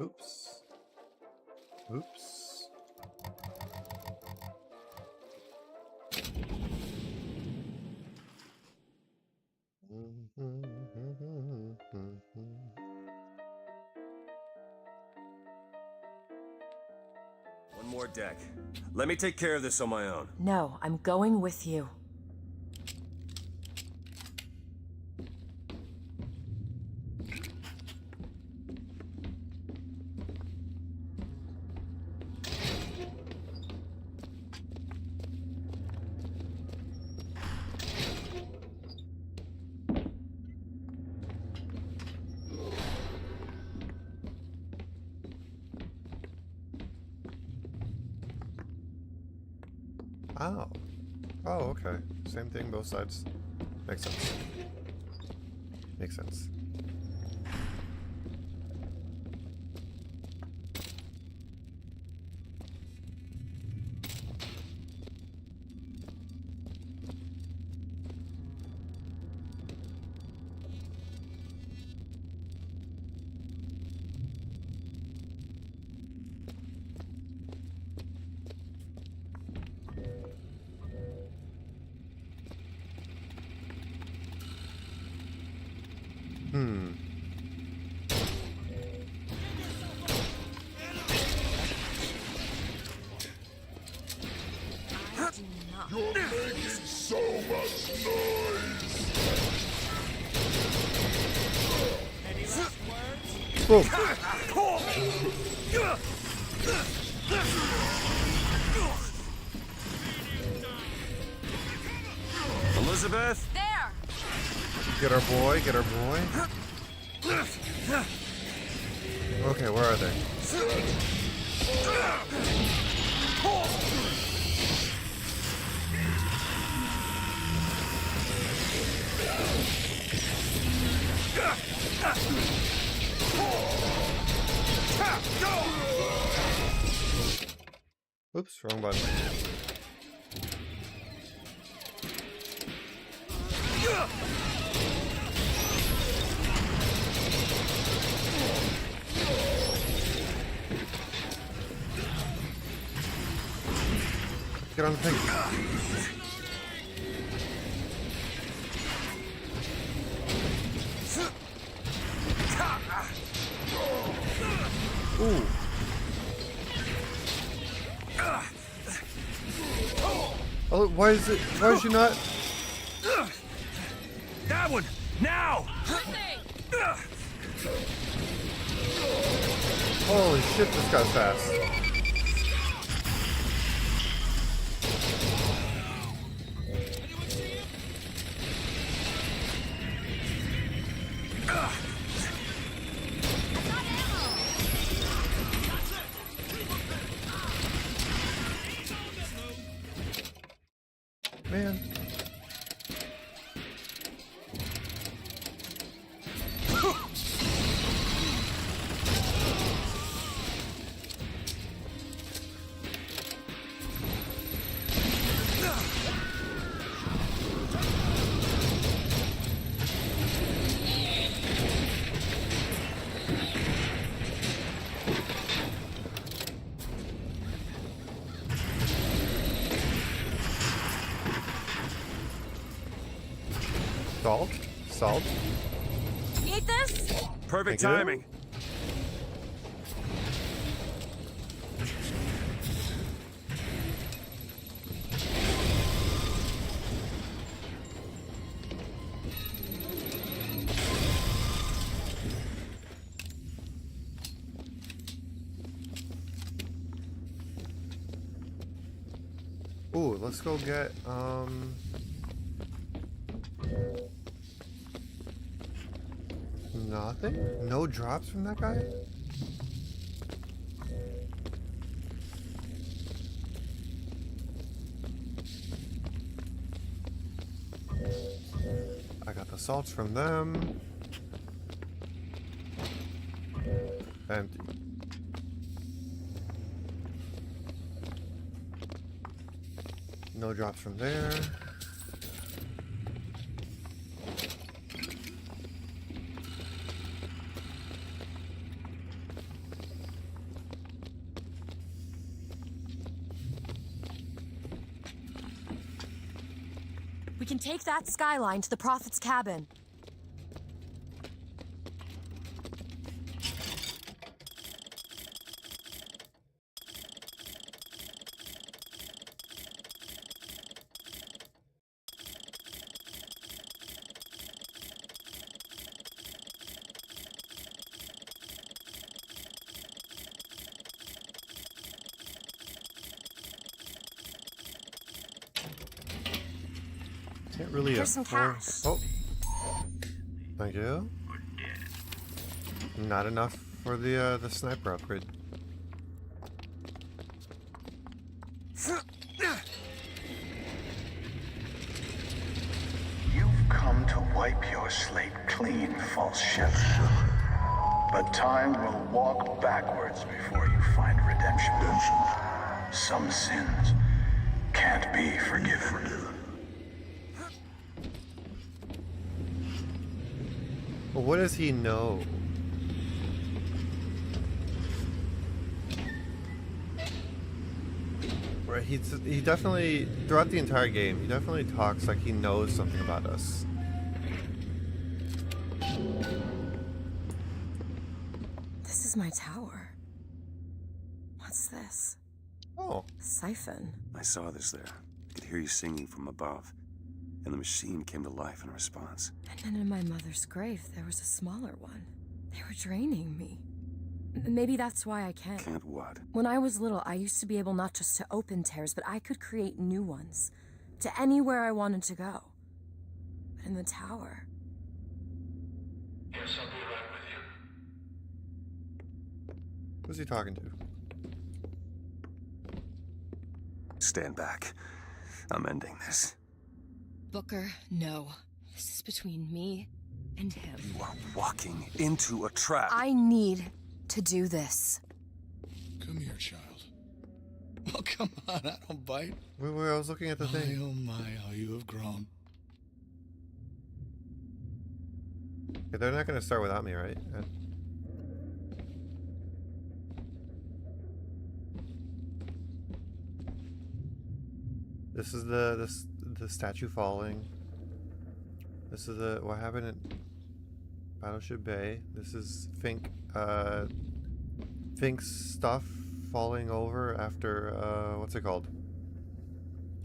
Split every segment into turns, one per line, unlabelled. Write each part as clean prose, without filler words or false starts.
Oops. Oops.
One more deck. Let me take care of this on my own.
No, I'm going with you.
Oh. Oh, okay. Same thing, both sides. Makes sense. Makes sense.
You're making so much noise!
Any last words?
Boom.
Elizabeth?
There!
Get our boy, get our boy. Okay, where are they? Oops, wrong button. Get on the thing. Ooh. Oh, why is she not?
That one! Now!
Holy shit, this guy's fast. Man. Salt? Salt?
Eat this?
Perfect
Thank you.
timing.
Ooh, let's go get, nothing? No drops from that guy? I got the salts from them. Empty. No drops from there.
We can take that skyline to the Prophet's cabin.
Can't really
Here's some
afford-
cash.
Oh. Thank you. Not enough for the sniper upgrade.
You've come to wipe your slate clean, false shepherd. But time will walk backwards before you find redemption. Some sins can't be forgiven.
Well, what does he know? Right, he definitely, throughout the entire game, he definitely talks like he knows something about us.
This is my tower. What's this?
Oh,
A siphon.
I saw this there. I could hear you singing from above. And the machine came to life in response.
And then in my mother's grave, there was a smaller one. They were draining me. Maybe that's why I can't.
Can't what?
When I was little, I used to be able not just to open tears, but I could create new ones. To anywhere I wanted to go. But in the tower...
Yes, I'll be right with you.
who's he talking to?
Stand back. I'm ending this.
Booker, no. This is between me and him.
You are walking into a trap.
I need to do this.
Come here, child. Oh, come on, I don't bite.
Wait, I was looking at the thing.
Oh my, how you have grown.
Okay, they're not gonna start without me, right? This is the statue falling. This is what happened in Battleship Bay. This is Fink's stuff falling over after what's it called?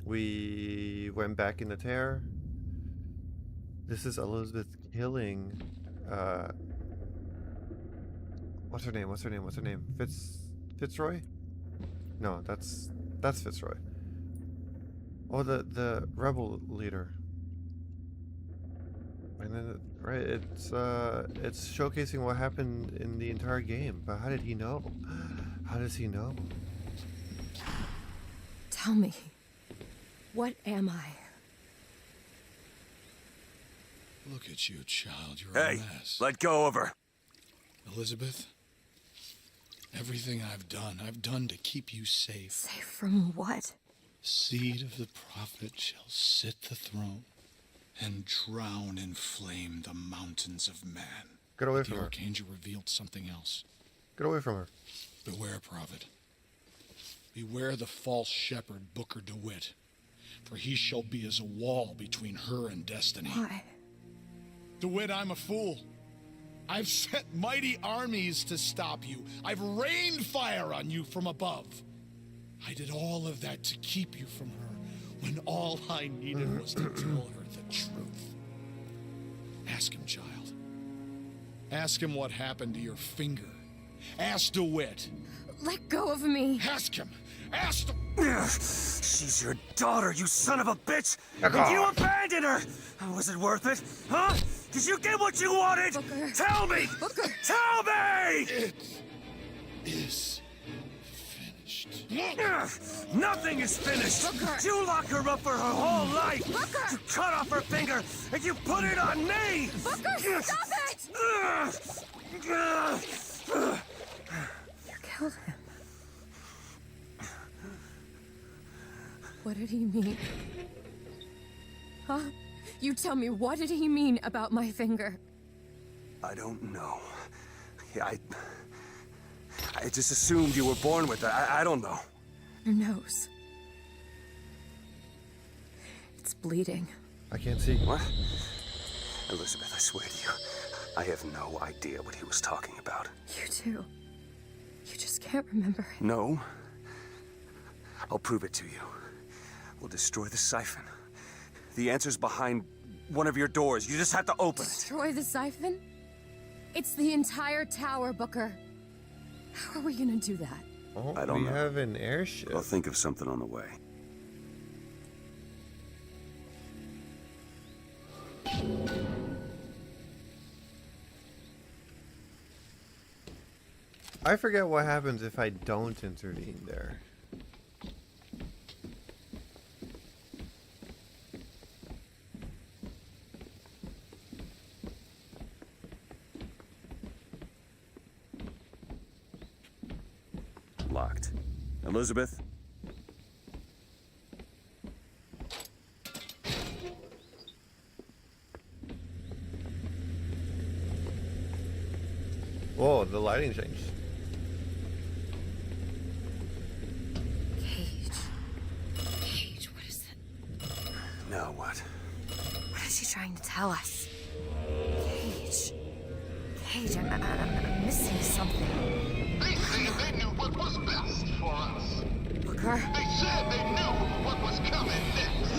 We went back in the tear. This is Elizabeth killing what's her name? Fitzroy? No, that's Fitzroy. Oh, the rebel leader. And then right, it's showcasing what happened in the entire game. But how did he know? How does he know?
Tell me, what am I?
Look at you, child. You're
Hey,
a mess.
let go of her.
Elizabeth, everything I've done to keep you safe.
Safe from what?
Seed of the prophet shall sit the throne and drown in flame the mountains of man.
Get away
But
from
the
her.
archangel revealed something else.
Get away from her.
Beware, prophet. Beware the false shepherd Booker DeWitt, for he shall be as a wall between her and destiny.
Why?
DeWitt, I'm a fool. I've set mighty armies to stop you. I've rained fire on you from above. I did all of that to keep you from her, when all I needed was to tell her the truth. Ask him, child. Ask him what happened to your finger. Ask DeWitt.
Let go of me.
Ask him. Ask him.
She's your daughter, you son of a bitch! And you abandoned her! Was it worth it? Huh? Did you get what you wanted?
Booker.
Tell me!
Booker.
Tell me!
It is finished.
Nothing is finished!
Booker.
You lock her up for her whole life!
Booker.
You cut off her finger, and you put it on me!
Booker, stop it! You killed him. What did he mean? Huh? You tell me, what did he mean about my finger?
I don't know. I just assumed you were born with it. I don't know.
Your nose. It's bleeding.
I can't see.
What? Elizabeth, I swear to you, I have no idea what he was talking about.
You too. You just can't remember it.
No. I'll prove it to you. We'll destroy the siphon. The answer's behind one of your doors. You just have to open it.
Destroy the siphon? It's the entire tower, Booker. How are we gonna do that?
Oh,
I don't
we
know.
have an airship.
I'll think of something on the way.
I forget what happens if I don't intervene there.
Locked. Elizabeth?
Whoa, the lighting changed.
Cage, what is it?
Now what?
What is she trying to tell us? Cage, I'm missing something.
They said they knew what was best for us.
Booker?
They said they knew what was coming next.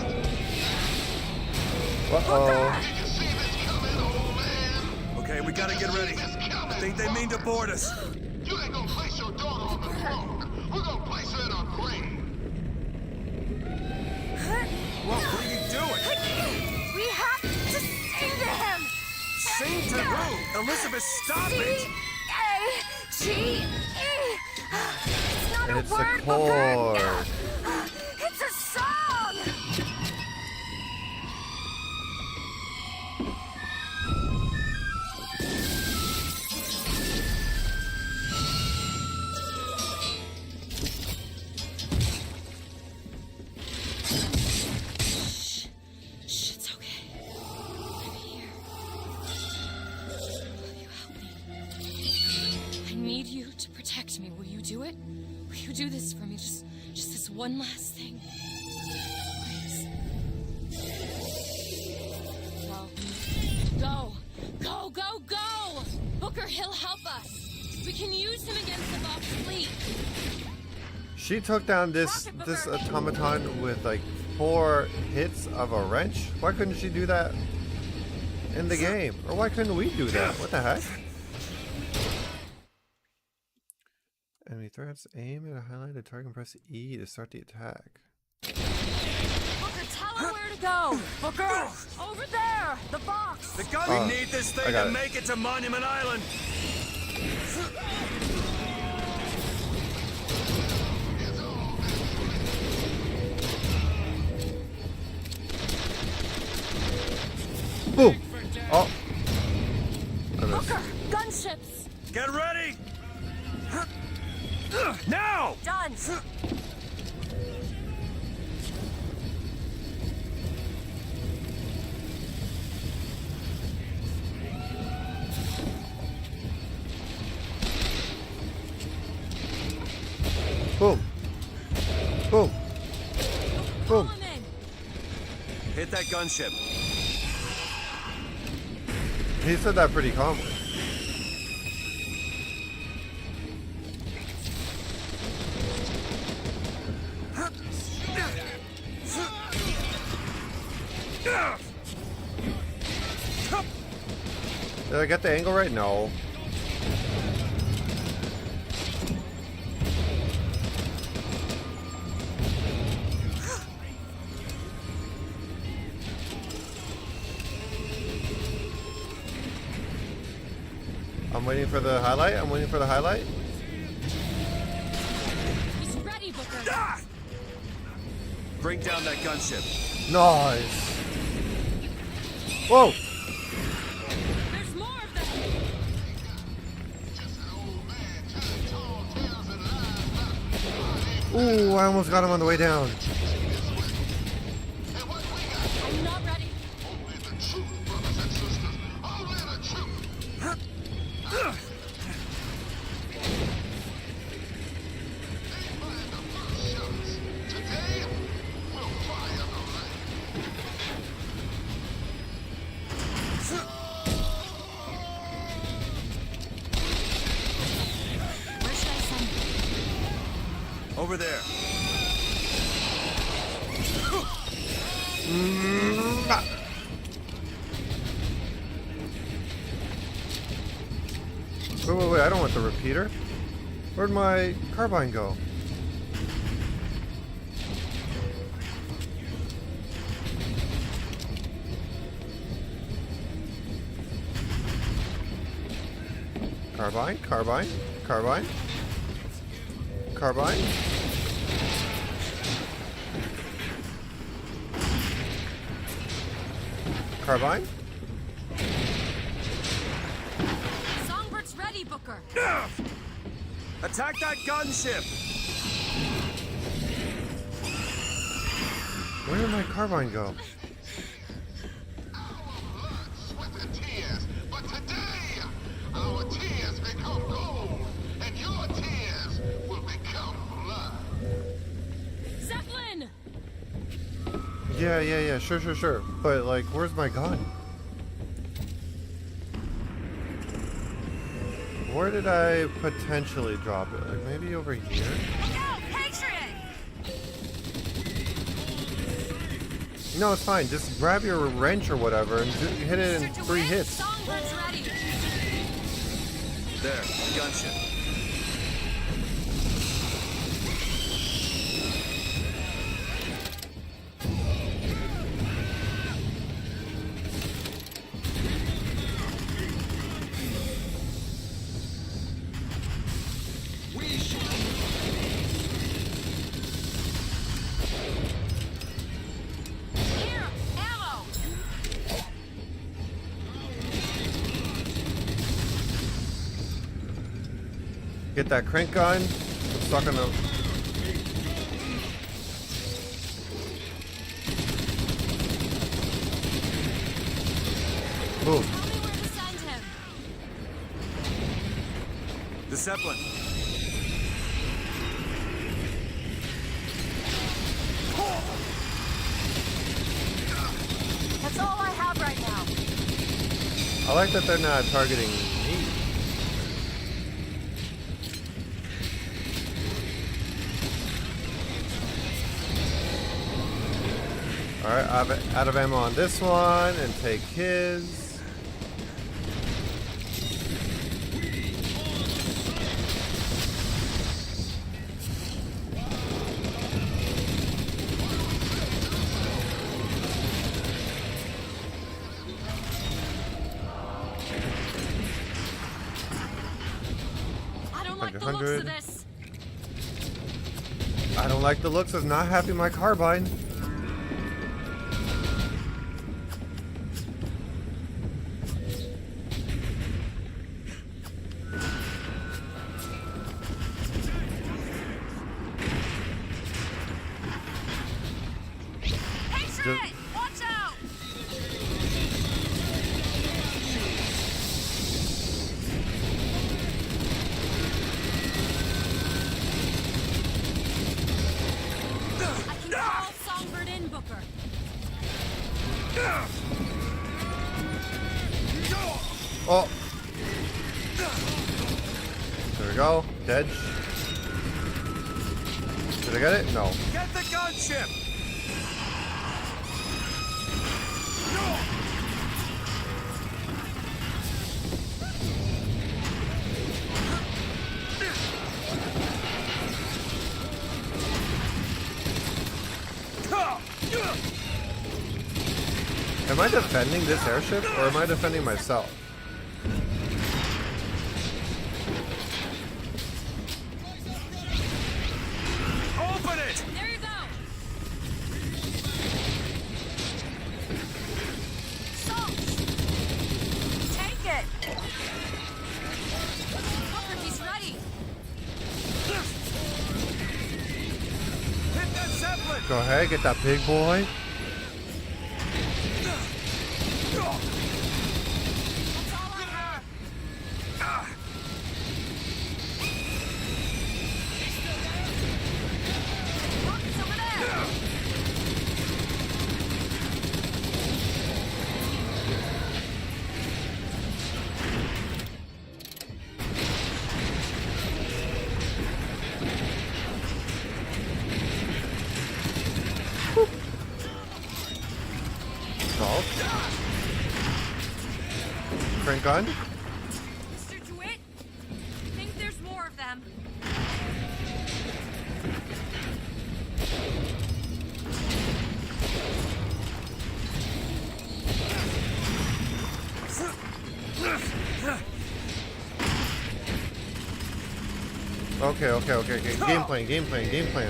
Uh-oh.
Did you see this coming, old man?
Okay, we gotta get ready. I think they mean to board us.
You ain't gonna place your daughter on the throne. We're gonna place her in her grave.
Whoa, what are you doing?
We have to sing to him!
Sing to who? Elizabeth, stop it!
C-A-G-E! It's not
It's
a
a
word,
chord.
Booker! It's a song! Shh, it's okay. I'm here. Will you help me? I need you to protect me. Will you do it? Will you do this for me? Just this one last thing. Please. Go! Booker, he'll help us. We can use him against the Vox fleet.
She took down this automaton with like 4 hits of a wrench. Why couldn't she do that in the game? Or why couldn't we do that? What the heck? Enemy threats. Aim at a highlighted target and press E to start the attack.
Booker, tell her where to go. Booker, over there, the box.
The gun. We need this thing to make it to Monument Island.
Boom! Oh! I missed.
Booker, gunships.
Get ready! Now!
Done.
Boom! Boom! Boom!
Pull him in.
Hit that gunship.
He said that pretty calmly. Did I get the angle right? No. I'm waiting for the highlight.
He's ready, Booker.
Ah! Bring down that gunship.
Nice. Whoa!
There's more of them.
Ooh, I almost got him on the way down.
I'm not ready.
Over there.
Wait, I don't want the repeater. Where'd my carbine go? Carbine, carbine, carbine, carbine. Carbine?
Songbird's ready, Booker.
Attack that gunship!
Where did my carbine go?
With the tears, but today, our tears become gold, and your tears will become blood.
Zeppelin!
Yeah, sure. But, like, where's my gun? Where did I potentially drop it? Like, maybe over here?
Look out, Patriot!
No, it's fine. Just grab your wrench or whatever and hit it in 3 hits.
Songbird's ready.
There, gunship.
Here, ammo!
Get that crank gun. I'm stuck in the... Boom.
Tell me where to send him.
The Zeppelin.
That's all I have right now.
I like that they're not targeting me. Alright, I'm out of ammo on this one and take his.
I don't like the looks
100.
of this.
I don't like the looks of not having my carbine.
Patriot! Watch out! I can call Songbird in, Booker.
Oh! There we go. Dead. Did I get it? No.
Get the gunship!
Am I defending this airship or am I defending myself?
Open it!
There you go! Salt! Take it! Booker, he's ready!
Hit that Zeppelin!
Go ahead, get that big boy.
That's all I have! Rocket's over there!
gun?
Mr. DeWitt, I think there's more of them.
Okay. Game plan.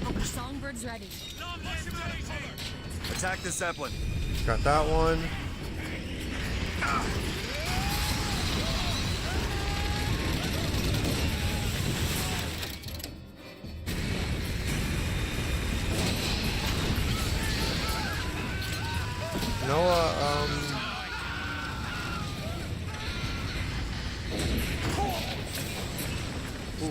Our songbird's ready.
Attack the Zeppelin.
Got that one. Noah, ooh.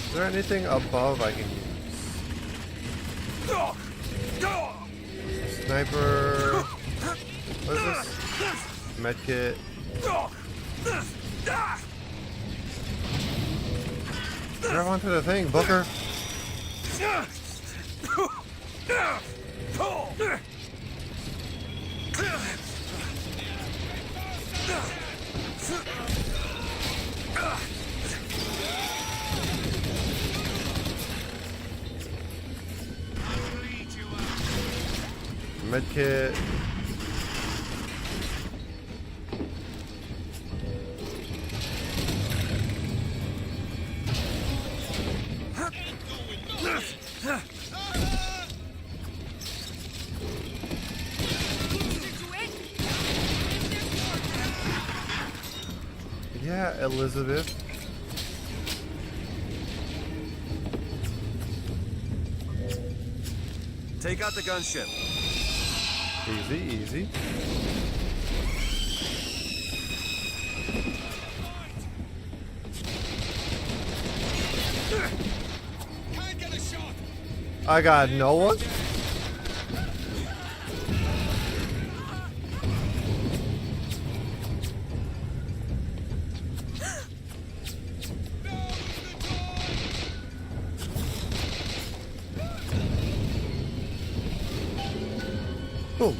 Is there anything above I can use? Sniper. What is this? Medkit. Grab onto the thing, Booker. Medkit. Yeah, Elizabeth.
Take out the gunship.
Easy.
Can't get a shot.
I got no one. Boom.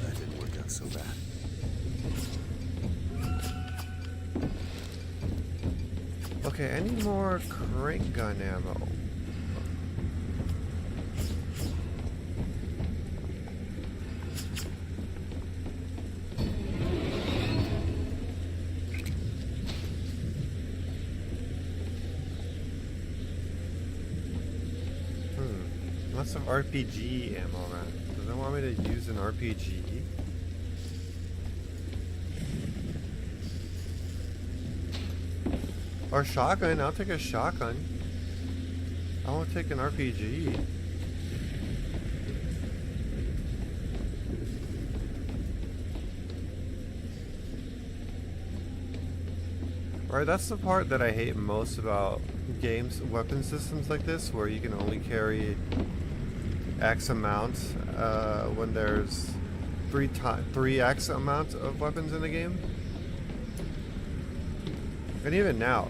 That didn't work out so bad.
Okay, I need more crank gun ammo. Lots of RPG ammo around. Does it want me to use an RPG? Or shotgun? I'll take a shotgun. I won't take an RPG. Right, that's the part that I hate most about games, weapon systems like this, where you can only carry X amount when there's 3x amount of weapons in the game. And even now,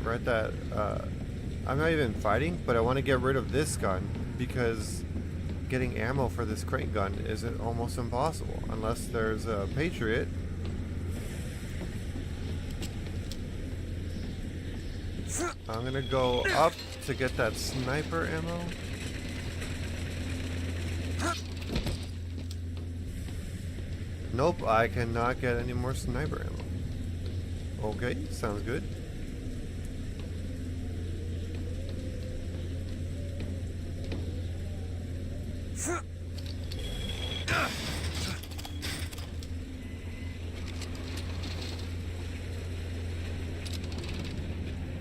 right, that I'm not even fighting, but I want to get rid of this gun because getting ammo for this crank gun is almost impossible unless there's a Patriot. I'm gonna go up to get that sniper ammo. Nope, I cannot get any more sniper ammo. Okay, sounds good.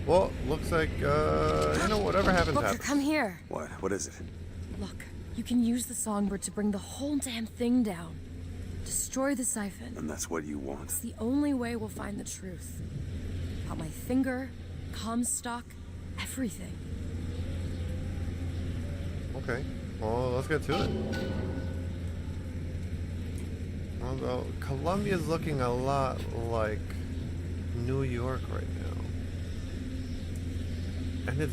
Well, looks like, you know, whatever happens,
Booker,
happens.
come here.
What? What is it?
Look, you can use the songbird to bring the whole damn thing down. Destroy the siphon.
And that's what you want?
It's the only way we'll find the truth. About my finger, Comstock, everything.
Okay. Well, let's get to it. Although Columbia's looking a lot like New York right now. And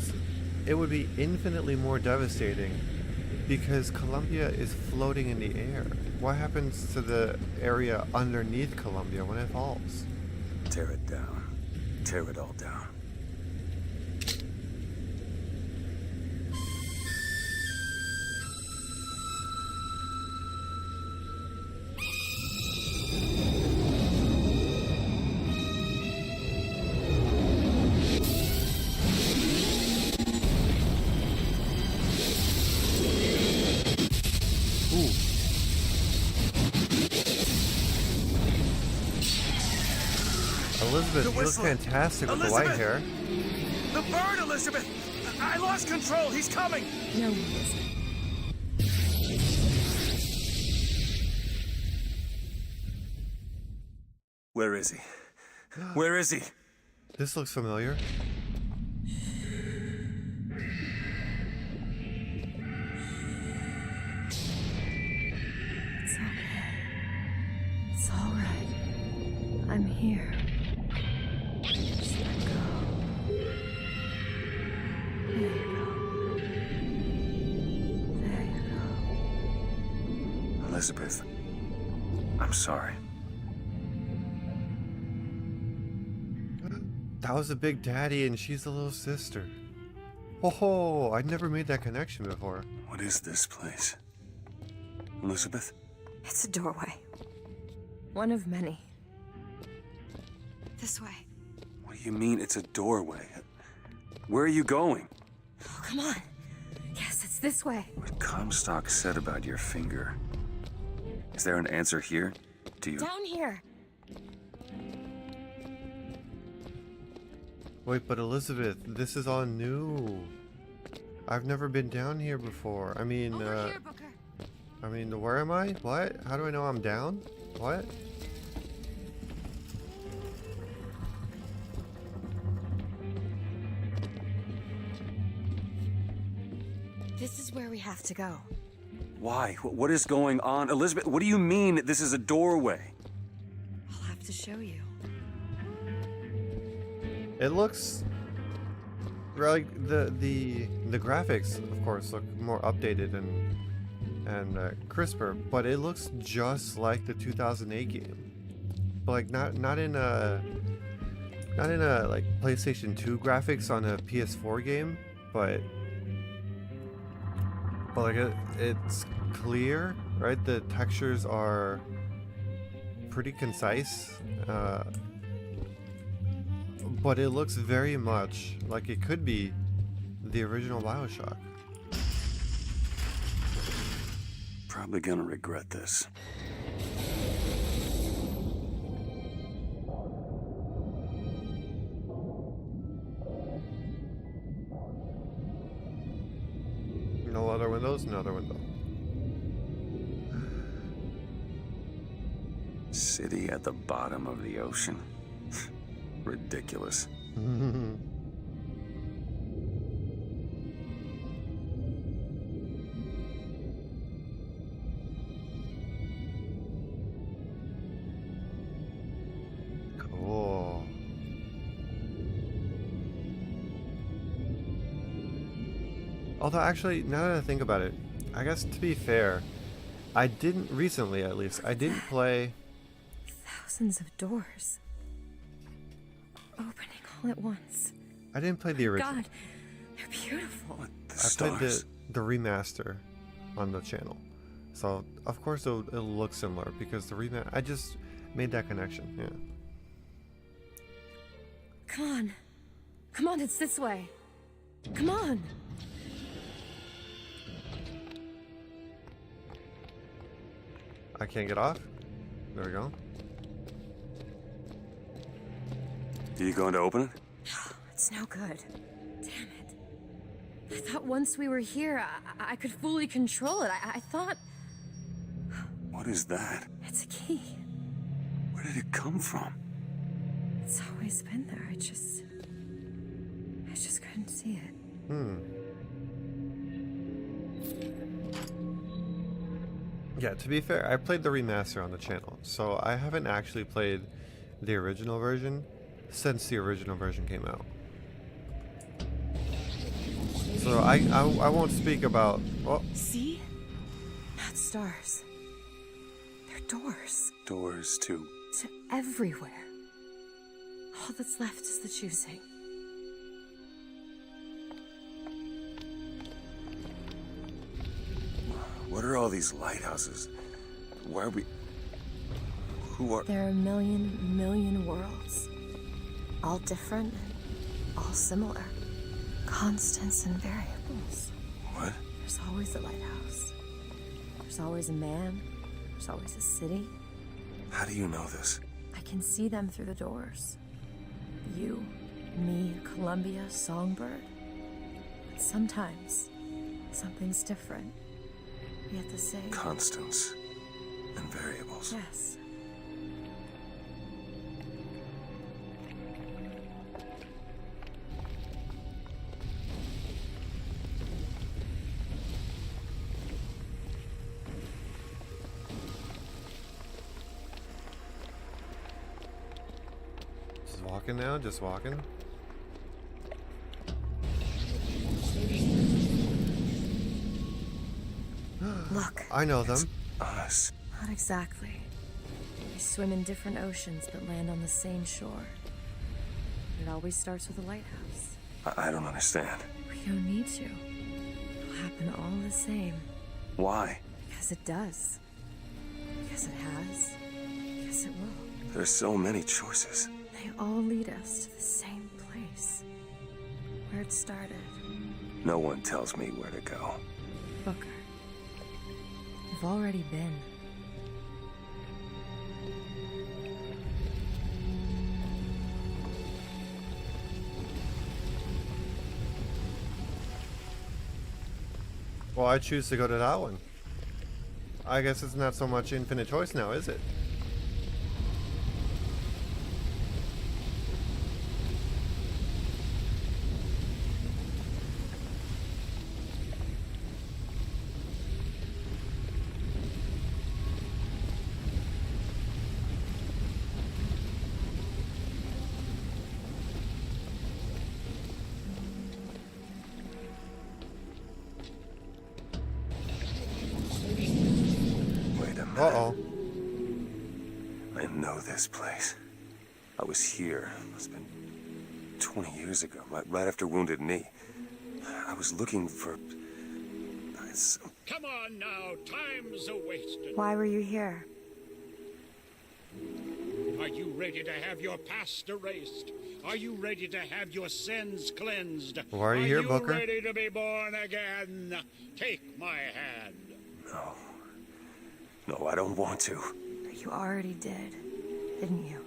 it would be infinitely more devastating because Columbia is floating in the air. What happens to the area underneath Columbia when it falls?
Tear it down. Tear it all down.
Elizabeth, you look fantastic with the white hair.
The bird, Elizabeth! I lost control. He's coming.
No, he isn't.
Where is he? Where is he?
This looks familiar.
It's okay. It's all right. I'm here. Just let go. There you go. There you go.
Elizabeth, I'm sorry.
That was the big daddy and she's the little sister. Oh, I never made that connection before.
What is this place? Elizabeth?
It's a doorway. One of many. This way.
What do you mean it's a doorway? Where are you going?
Oh, come on. Yes, it's this way.
What Comstock said about your finger. Is there an answer here? Do you...
Down here.
Wait, but Elizabeth, this is all new. I've never been down here before. I mean,
Over here, Booker.
Where am I? What? How do I know I'm down? What?
This is where we have to go.
Why? What is going on? Elizabeth, what do you mean this is a doorway?
I'll have to show you.
It looks like the graphics, of course, look more updated and crisper, but it looks just like the 2008 game. But like not in a like PlayStation 2 graphics on a PS4 game, but like it's clear, right? The textures are pretty concise. But it looks very much like it could be the original Bioshock.
Probably gonna regret this.
No other windows, another window.
City at the bottom of the ocean. Ridiculous.
Cool. Although actually, now that I think about it, I guess to be fair, I didn't recently, at least, I didn't play.
Thousands of doors. Opening all at once.
I didn't play the original.
God, they're beautiful.
What the
I played
stars?
the remaster on the channel, so of course it'll look similar because the remaster. I just made that connection. Yeah.
Come on, it's this way. Come on.
I can't get off. There we go.
Are you going to open it?
It's no good. Damn it. I thought once we were here, I could fully control it. I thought...
What is that?
It's a key.
Where did it come from?
It's
always been there. I just couldn't see it.
Yeah, to be fair, I played the remaster on the channel, so I haven't actually played the original version since the original version came out. So I won't speak about... Well,
See? Not stars. They're doors.
Doors to...
To everywhere. All that's left is the choosing.
What are all these lighthouses? Why are we... Who are...
There are a million worlds. All different, all similar. Constants and variables.
What?
There's always a lighthouse. There's always a man. There's always a city.
How do you know this?
I can see them through the doors. You, me, Columbia, Songbird. But sometimes, something's different. Yet the same.
Constants and variables.
Yes.
just walking now, just walking.
Look.
I know them.
Us.
Not exactly. We swim in different oceans but land on the same shore. It always starts with a lighthouse.
I don't understand.
We don't need to. It'll happen all the same.
Why?
Because it does. Because it has. Because it will.
There's so many choices.
They all lead us to the same place. Where it started.
No one tells me where to go.
Booker. You've already been.
Well, I choose to go to that one. I guess it's not so much infinite choice now, is it?
Wait a minute.
Uh-oh.
I know this place. I was here. It's been 20 years ago, right after Wounded Knee. I was looking for...
Come on now, time's a-wasting.
Why were you here?
Are you ready to have your past erased? Are you ready to have your sins cleansed?
Why are you here,
Are
Booker?
you ready to be born again? Take my hand.
No. No, I don't want to.
But you already did, didn't you?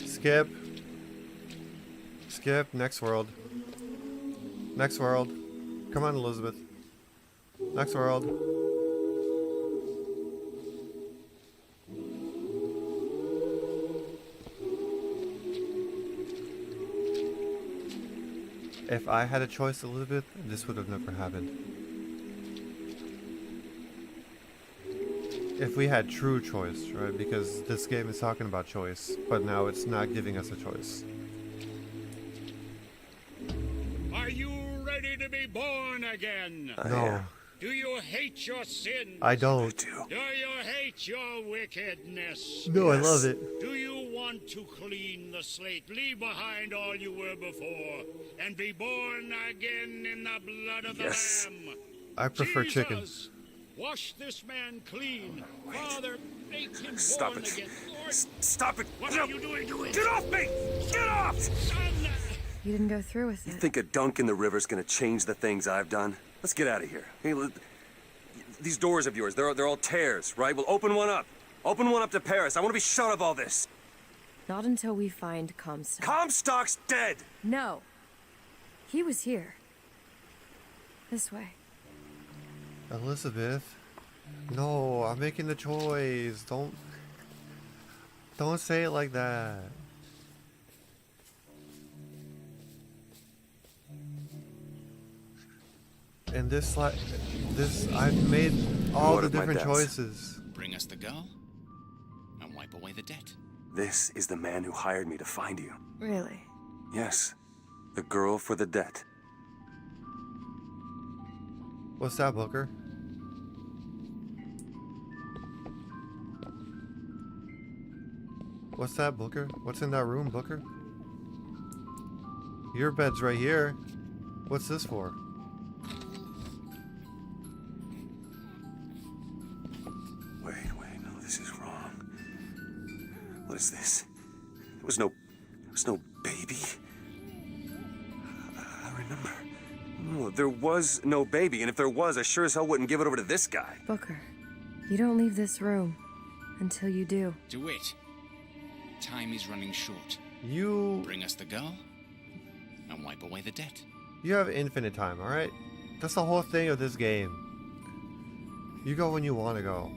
Skip. Skip. Next world. Next world. Come on, Elizabeth. Next world. If I had a choice, Elizabeth, this would have never happened. If we had true choice, right? Because this game is talking about choice, but now it's not giving us a choice.
Are you ready to be born again?
No,
Do you hate your sins?
I don't.
Do.
Do you hate your wickedness?
No, I love it.
Do you want to clean the slate, leave behind all you were before, and be born again in the blood of
Yes.
the Lamb?
I prefer chicken.
Jesus, wash this man clean. Father, make him
Stop
born
it.
again. Lord,
Stop it.
what
No.
are you doing?
Get off me! Get off!
Son!
You didn't go through with
You
it.
think a dunk in the river's gonna change the things I've done? Let's get out of here. Hey, these doors of yours, they're all tears, right? Well, open one up. Open one up to Paris. I want to be shut of all this.
Not until we find Comstock.
Comstock's dead!
No. He was here. This way.
Elizabeth. No, I'm making the choice. Don't say it like that. And this I've made all
What
the
of my
different
debts?
choices.
Bring us the girl and wipe away the debt.
This is the man who hired me to find you.
Really?
Yes, the girl for the debt.
What's that, Booker? What's that, Booker? What's in that room, Booker? Your bed's right here. What's this for?
Wait, no, this is wrong. What is this? There was no baby. I remember. No, there was no baby, and if there was, I sure as hell wouldn't give it over to this guy.
Booker, you don't leave this room until you do.
Do it. Time is running short.
You
Bring us the girl and wipe away the debt.
have infinite time, alright? That's the whole thing of this game. You go when you want to go.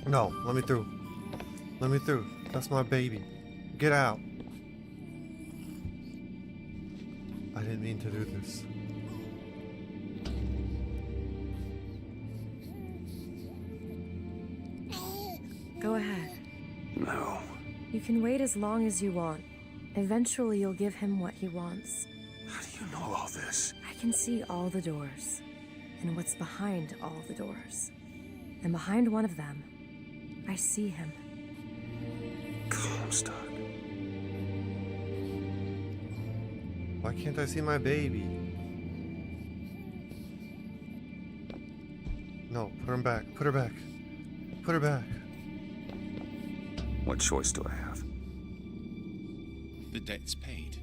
No, let me through. Let me through. That's my baby. Get out. I didn't mean to do this.
Go ahead.
No.
You can wait as long as you want. Eventually, you'll give him what he wants.
How do you know all this?
I can see all the doors, and what's behind all the doors. And behind one of them, I see him.
Comstock.
Why can't I see my baby? No, put him back. Put her back. Put her back.
What choice do I have?
The debt's paid.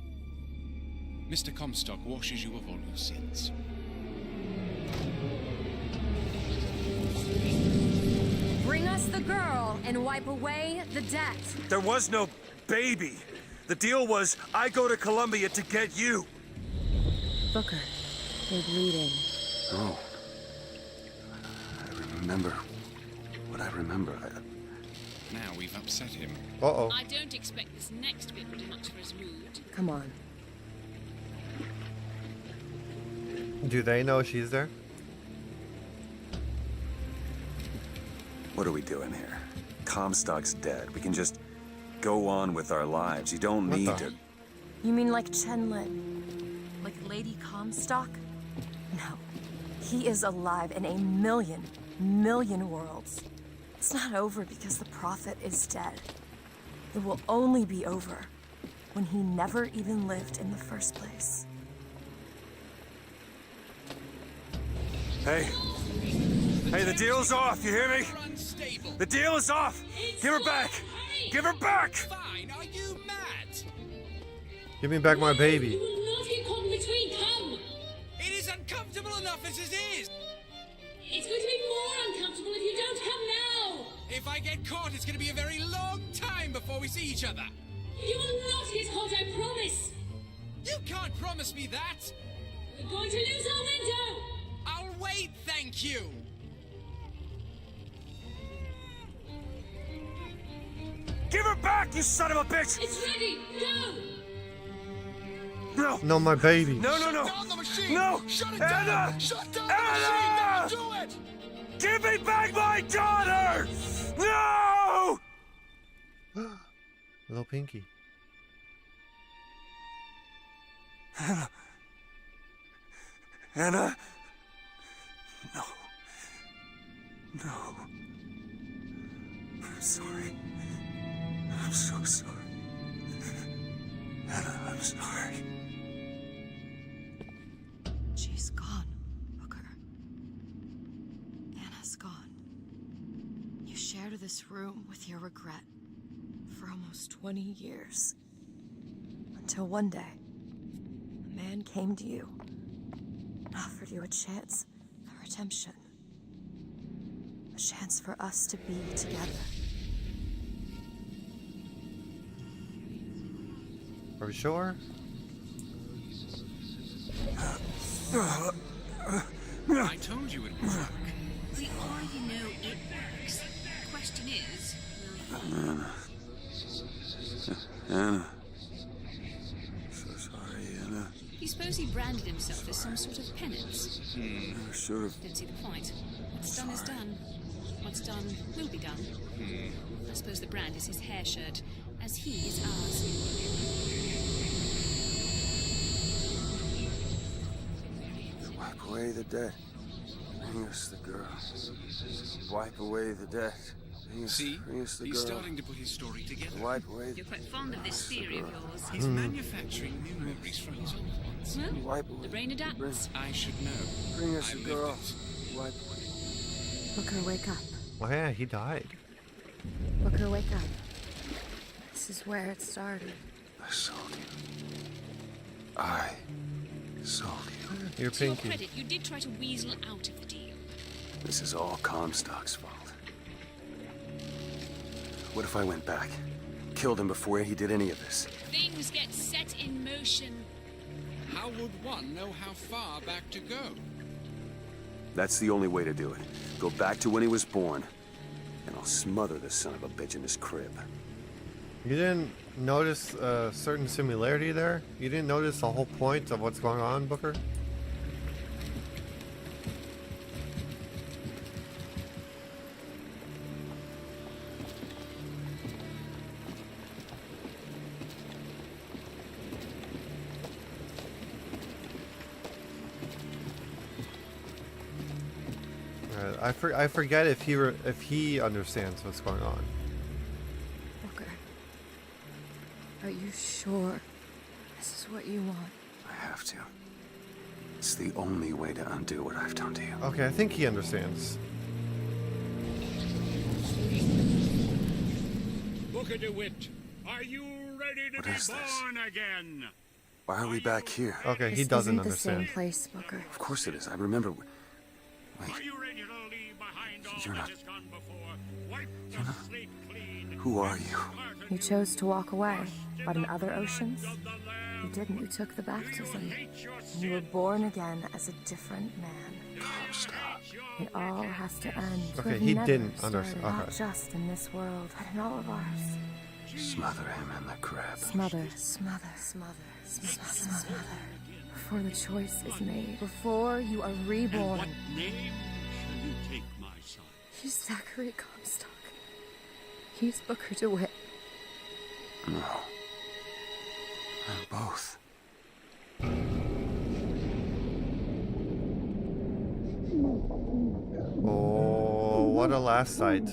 Mr. Comstock washes you of all your sins.
Bring us the girl and wipe away the debt.
There was no baby. The deal was I go to Columbia to get you.
Booker, you're bleeding.
No. I remember what I remember.
Now we've upset him.
Uh-oh.
I don't expect this next bit will do much for us rude.
Come on.
Do they know she's there?
What are we doing here? Comstock's dead. We can just go on with our lives. You don't
What
need
the-
to.
You mean like Chenlin? Like Lady Comstock? No. He is alive in a million worlds. It's not over because the Prophet is dead. It will only be over when he never even lived in the first place.
Hey. Hey, the deal's off. You hear me?
Unstable.
The deal is off. Give her back. Give her back.
Fine, are you mad?
Give me back my baby.
You will not get caught in between. Come!
It is uncomfortable enough as it is.
It's going to be more uncomfortable if you don't come now.
If I get caught, it's going to be a very long time before we see each other.
You will not get caught, I promise.
You can't promise me that.
We're going to lose our window.
I'll wait, thank you.
Give her back, you son of a bitch.
It's ready. Go.
No.
No, my baby.
No.
Down the machine!
No.
Shut it
Anna.
down! Shut down the
Anna.
machine! Don't do it!
Give me back my daughter. No.
Little Pinky.
Anna. No. No. I'm sorry. I'm so sorry. Anna, I'm sorry.
She's gone, Booker. Anna's gone. You shared this room with your regret for almost 20 years. Until one day, a man came to you and offered you a chance at redemption. A chance for us to be together.
Are we sure?
I told you it would work.
far you know it works. The question is, will you?
Anna. So sorry, Anna.
You suppose he branded himself as some sort of penance?
Never should have.
Don't see the point. What's done is done. What's done will be done. I suppose the brand is his hair shirt, as he is ours.
Wipe away the debt. Bring us the girl. Wipe away the debt.
See,
bring us the
he's
girl.
starting to put his story together.
Wipe away the
You're quite fond of this theory of yours.
He's manufacturing new memories from his old ones.
Well,
Wipe away.
the brain adapts.
I should know.
Bring us
I
the
lived
girl.
it.
Wipe away.
Booker, wake up.
Oh yeah, he died.
Booker, wake up. This is where it started.
I sold you. I sold you.
Your
To your
pinky.
credit, you did try to weasel out of the deal.
This is all Comstock's fault. What if I went back? Killed him before he did any of this?
Things get set in motion.
How would one know how far back to go?
That's the only way to do it. Go back to when he was born, and I'll smother the son of a bitch in his crib.
You didn't notice a certain similarity there? You didn't notice the whole point of what's going on, Booker? I forget if he understands what's going on.
Booker, are you sure this is what you want?
I have to. It's the only way to undo what I've done to you.
Okay, I think he understands.
Booker DeWitt, are you ready to
What
be
is this?
born again?
Why are we back here?
Okay, he
This
doesn't
isn't the same
understand.
place, Booker.
Of course it is. I remember. Wait,
Are you ready to leave behind all
You're
that
not-
has gone before? Wipe the slate clean.
who are you?
You chose to walk away, but in other oceans, you didn't. You took the baptism. And you were born again as a different man.
Comstock.
It all has to end.
Okay,
We've
he
never
didn't
started,
understand.
Not
Okay.
just in this world, but in all of ours.
Smother him in the crib.
Smother, smother, smother, smother, smother. Before the choice is made, before you are reborn.
What name shall you take, my son?
He's Zachary Comstock. He's Booker DeWitt.
No. I'm both.
Oh, what a last sight.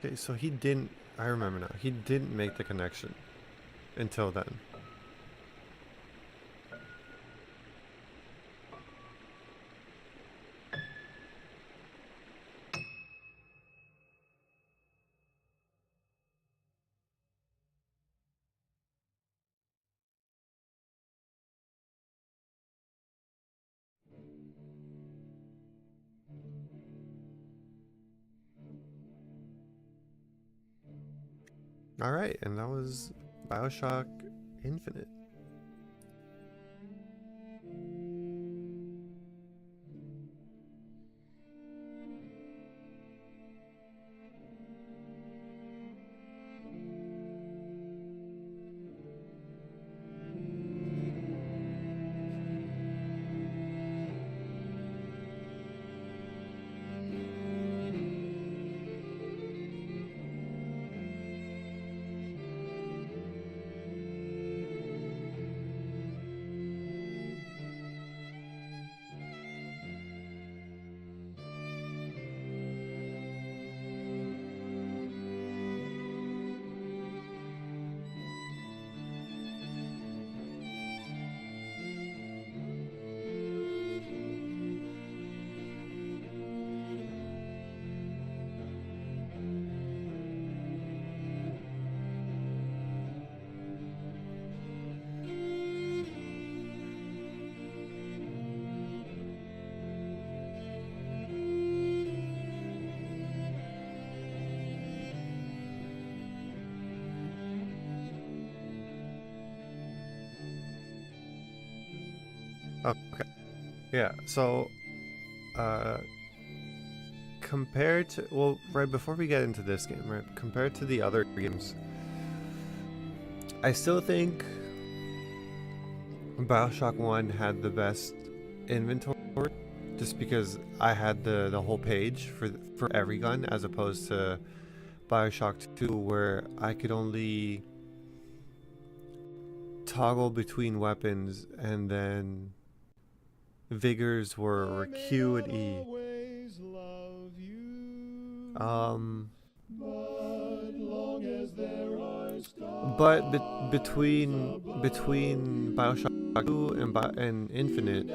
Okay, so he didn't, I remember now, he didn't make the connection until then. Alright, and that was Bioshock Infinite. Yeah, so compared to, well, right before we get into this game, right, compared to the other games, I still think Bioshock 1 had the best inventory, just because I had the whole page for every gun, as opposed to Bioshock 2, where I could only toggle between weapons, and then vigors were Q and E. But between Bioshock 2 and Infinite,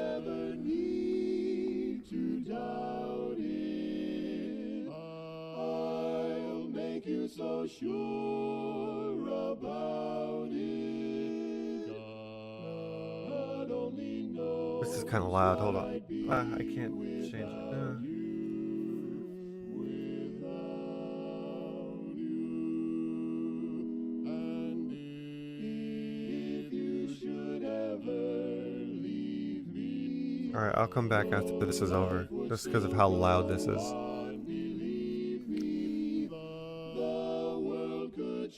so sure about it. God only knows.
This is kind of loud. Hold on. I can't change it. Alright, I'll come back after this is over, just because of how loud this is.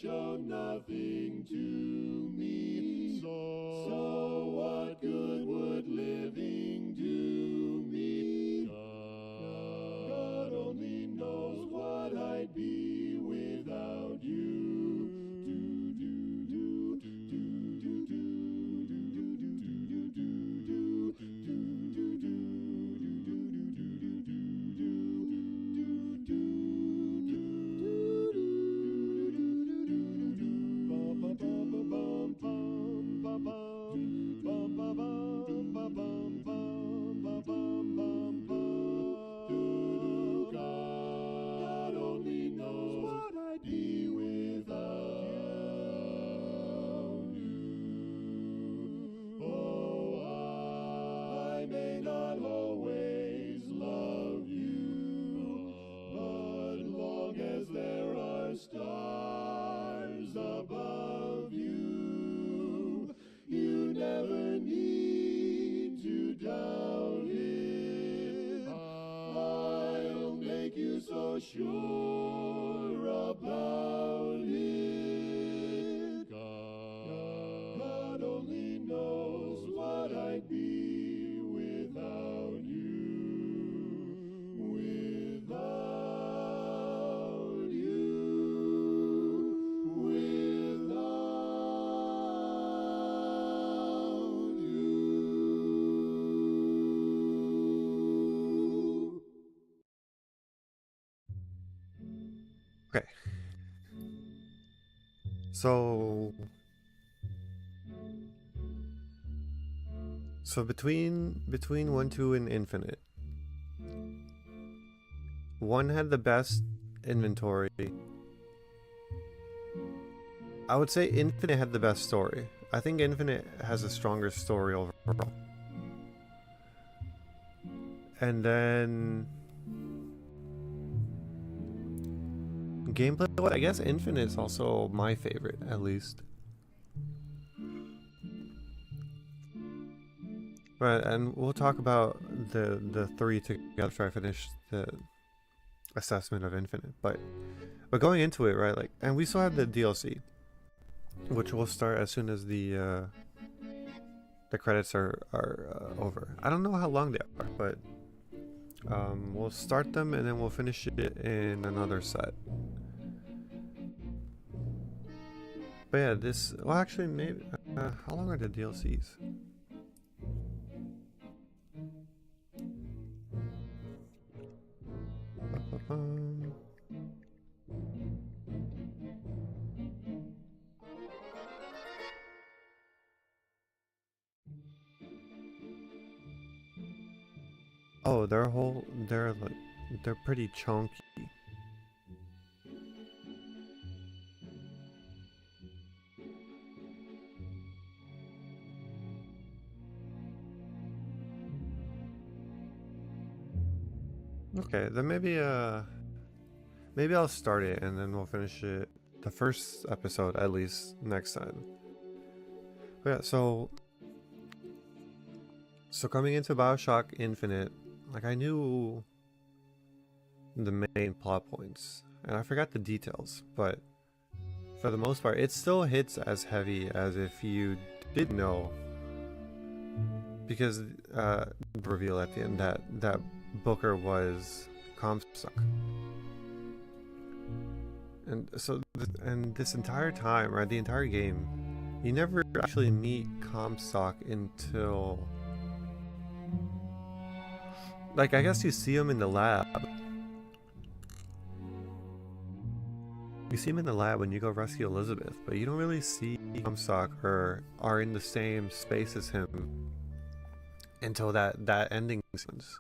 Show nothing to me, so what good would living do me? God only knows what I'd be without you. God only knows what I'd be without you. Oh, I may not always love you, but long as there are stars above you, you never need to doubt it. I'll make you so sure about it. God only knows what I'd be without you. Without you. Without you.
Okay. So between 1, 2, and Infinite, 1 had the best inventory. I would say Infinite had the best story. I think Infinite has a stronger story overall. And then gameplay, I guess Infinite is also my favorite, at least. Right, and we'll talk about the 3 together after I finish the assessment of Infinite. But going into it, right, like, and we still have the DLC, which will start as soon as the credits are over. I don't know how long they are, but we'll start them and then we'll finish it in another set. But yeah, this, well, actually, maybe how long are the DLCs? Oh, they're pretty chunky. Okay, then maybe I'll start it and then we'll finish it, the first episode at least, next time. But yeah, so So coming into Bioshock Infinite, like, I knew the main plot points, and I forgot the details, but for the most part, it still hits as heavy as if you did know, because the reveal at the end that Booker was Comstock. And so, and this entire time, right, the entire game, you never actually meet Comstock until, like, I guess you see him in the lab. You see him in the lab when you go rescue Elizabeth, but you don't really see Comstock or are in the same space as him until that ending sequence.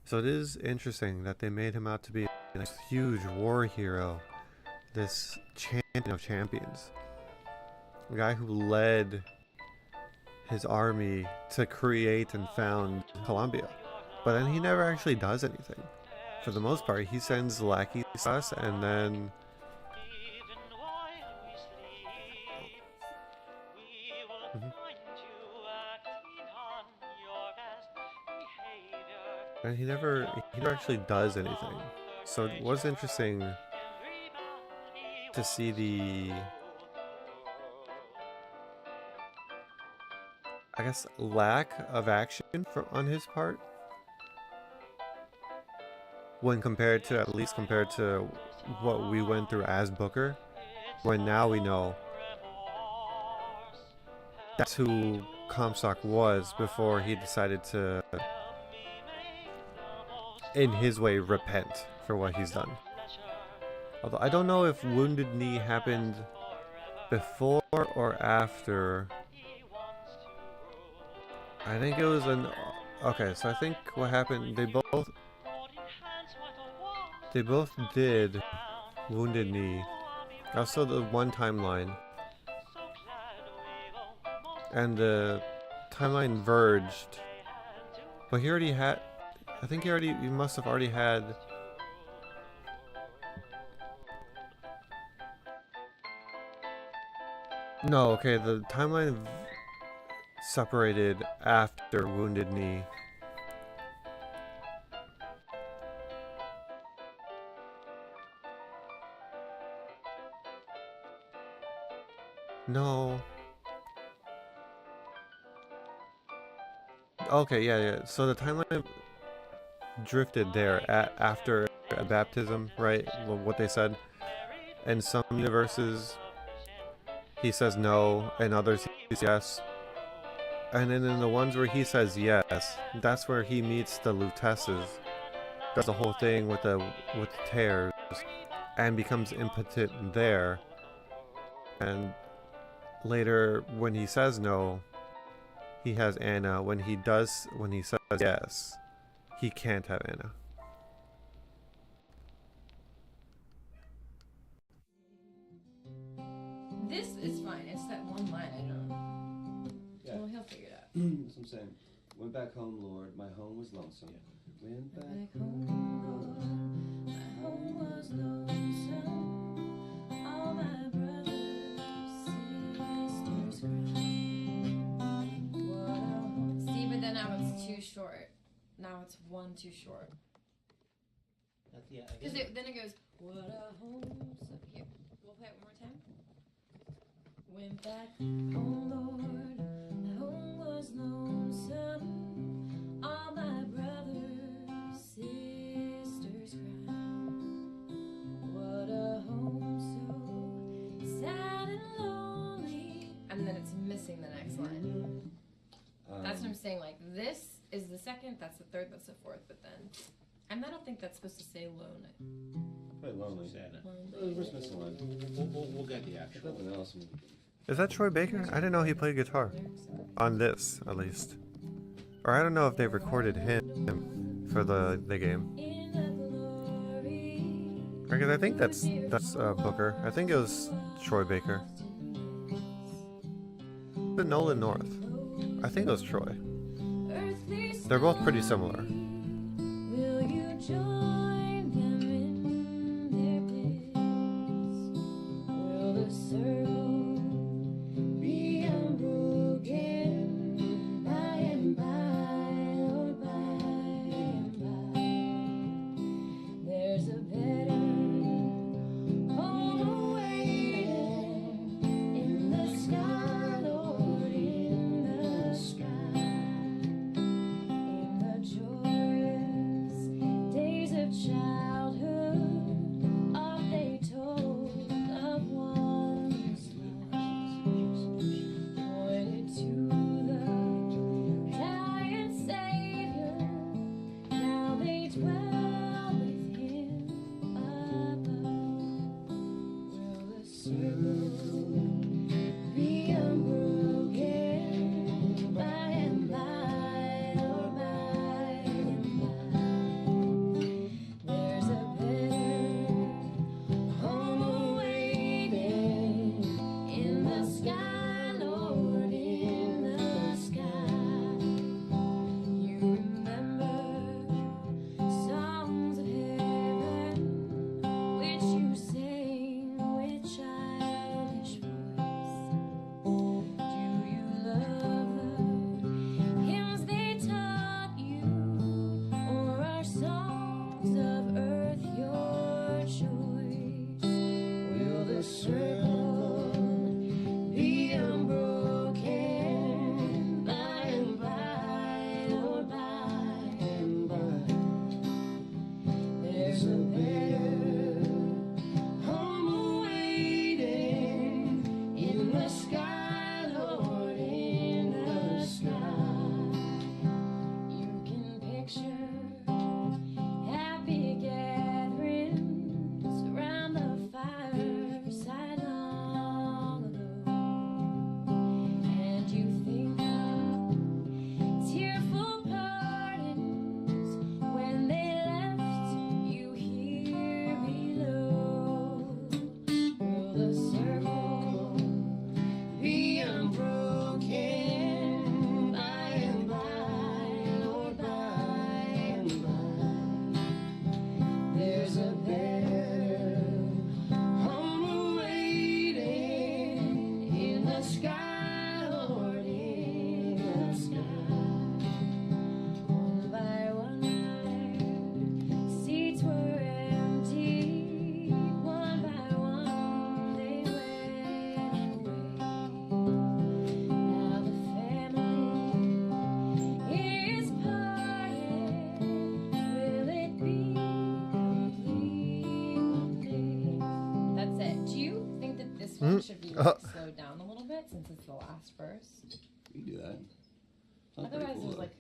So it is interesting that they made him out to be this huge war hero, this champion of champions, a guy who led his army to create and found Columbia. But then he never actually does anything. For the most part, he sends lackeys to us, and then and he never actually does anything. So it was interesting to see the, I guess, lack of action on his part when compared to, at least compared to what we went through as Booker, when now we know that's who Comstock was before he decided to, in his way, repent for what he's done. Although I don't know if Wounded Knee happened before or after. I think it was an... Okay, so I think what happened, they both did Wounded Knee. Also the one timeline. And the timeline verged. But he already had... I think he must have already had... No, okay, the timeline separated after Wounded Knee. No. Okay, yeah. So the timeline drifted there after a baptism, right? What they said. In some universes, he says no, and others he says yes. And then in the ones where he says yes, that's where he meets the Lutesses, does the whole thing with the tears, and becomes impotent there. And later, when he says no, he has Anna. When he says yes, he can't have Anna.
This is fine. It's that one line I don't.
Yeah.
Well, he'll figure it out.
That's what I'm saying. Went back home, Lord. My home was lonesome. Yeah. Went back home, Lord. My home was lonesome. All my brothers, sisters cried. What a home.
See, but then now it's too short. Now it's one too short.
Yeah,
Because then it goes, what a home. So here, we'll play it one more time. Went back home, Lord. My home was lonesome. All my brothers, sisters cried. What a home so sad and lonely. And then it's missing the next line. That's what I'm saying. Like, this is the second, that's the third, that's the fourth, but then... And I don't think that's supposed to say lone.
Probably lonely. We're missing one. We'll get the actual. Nothing else.
Is that Troy Baker? I didn't know he played guitar. On this, at least. Or I don't know if they recorded him for the game. Because I think that's Booker. I think it was Troy Baker. The Nolan North. I think it was Troy. They're both pretty similar.
Will you join them in their bliss? Will the circle be unbroken by and by?
childhood, all they told of one's life pointed to the giant savior. Now they dwell with him above. Will the circle be unbroken by and by, or by and by? There's a better home awaiting in the sky, Lord, in the sky. You remember songs of heaven which you sang with childish voice. Do you love the hymns they taught you, or are songs of earth your choice? Will the circle be unbroken by and by, or by and by? There's a better home awaiting in the sky, Lord, in the sky. You can picture happy gatherings around the fireside long ago, and you think of tearful partings when they left you here below. Will the circle be unbroken by and by, Lord, by and by? There's a better home awaiting in the sky, Lord, in the sky. One by one their seats were empty. One by one they went away. Now the family is parted. Will it be complete one day? That's it. Do you think that this one should be slowed down a little bit since it's the last verse?
You can do that.
Otherwise, there's like,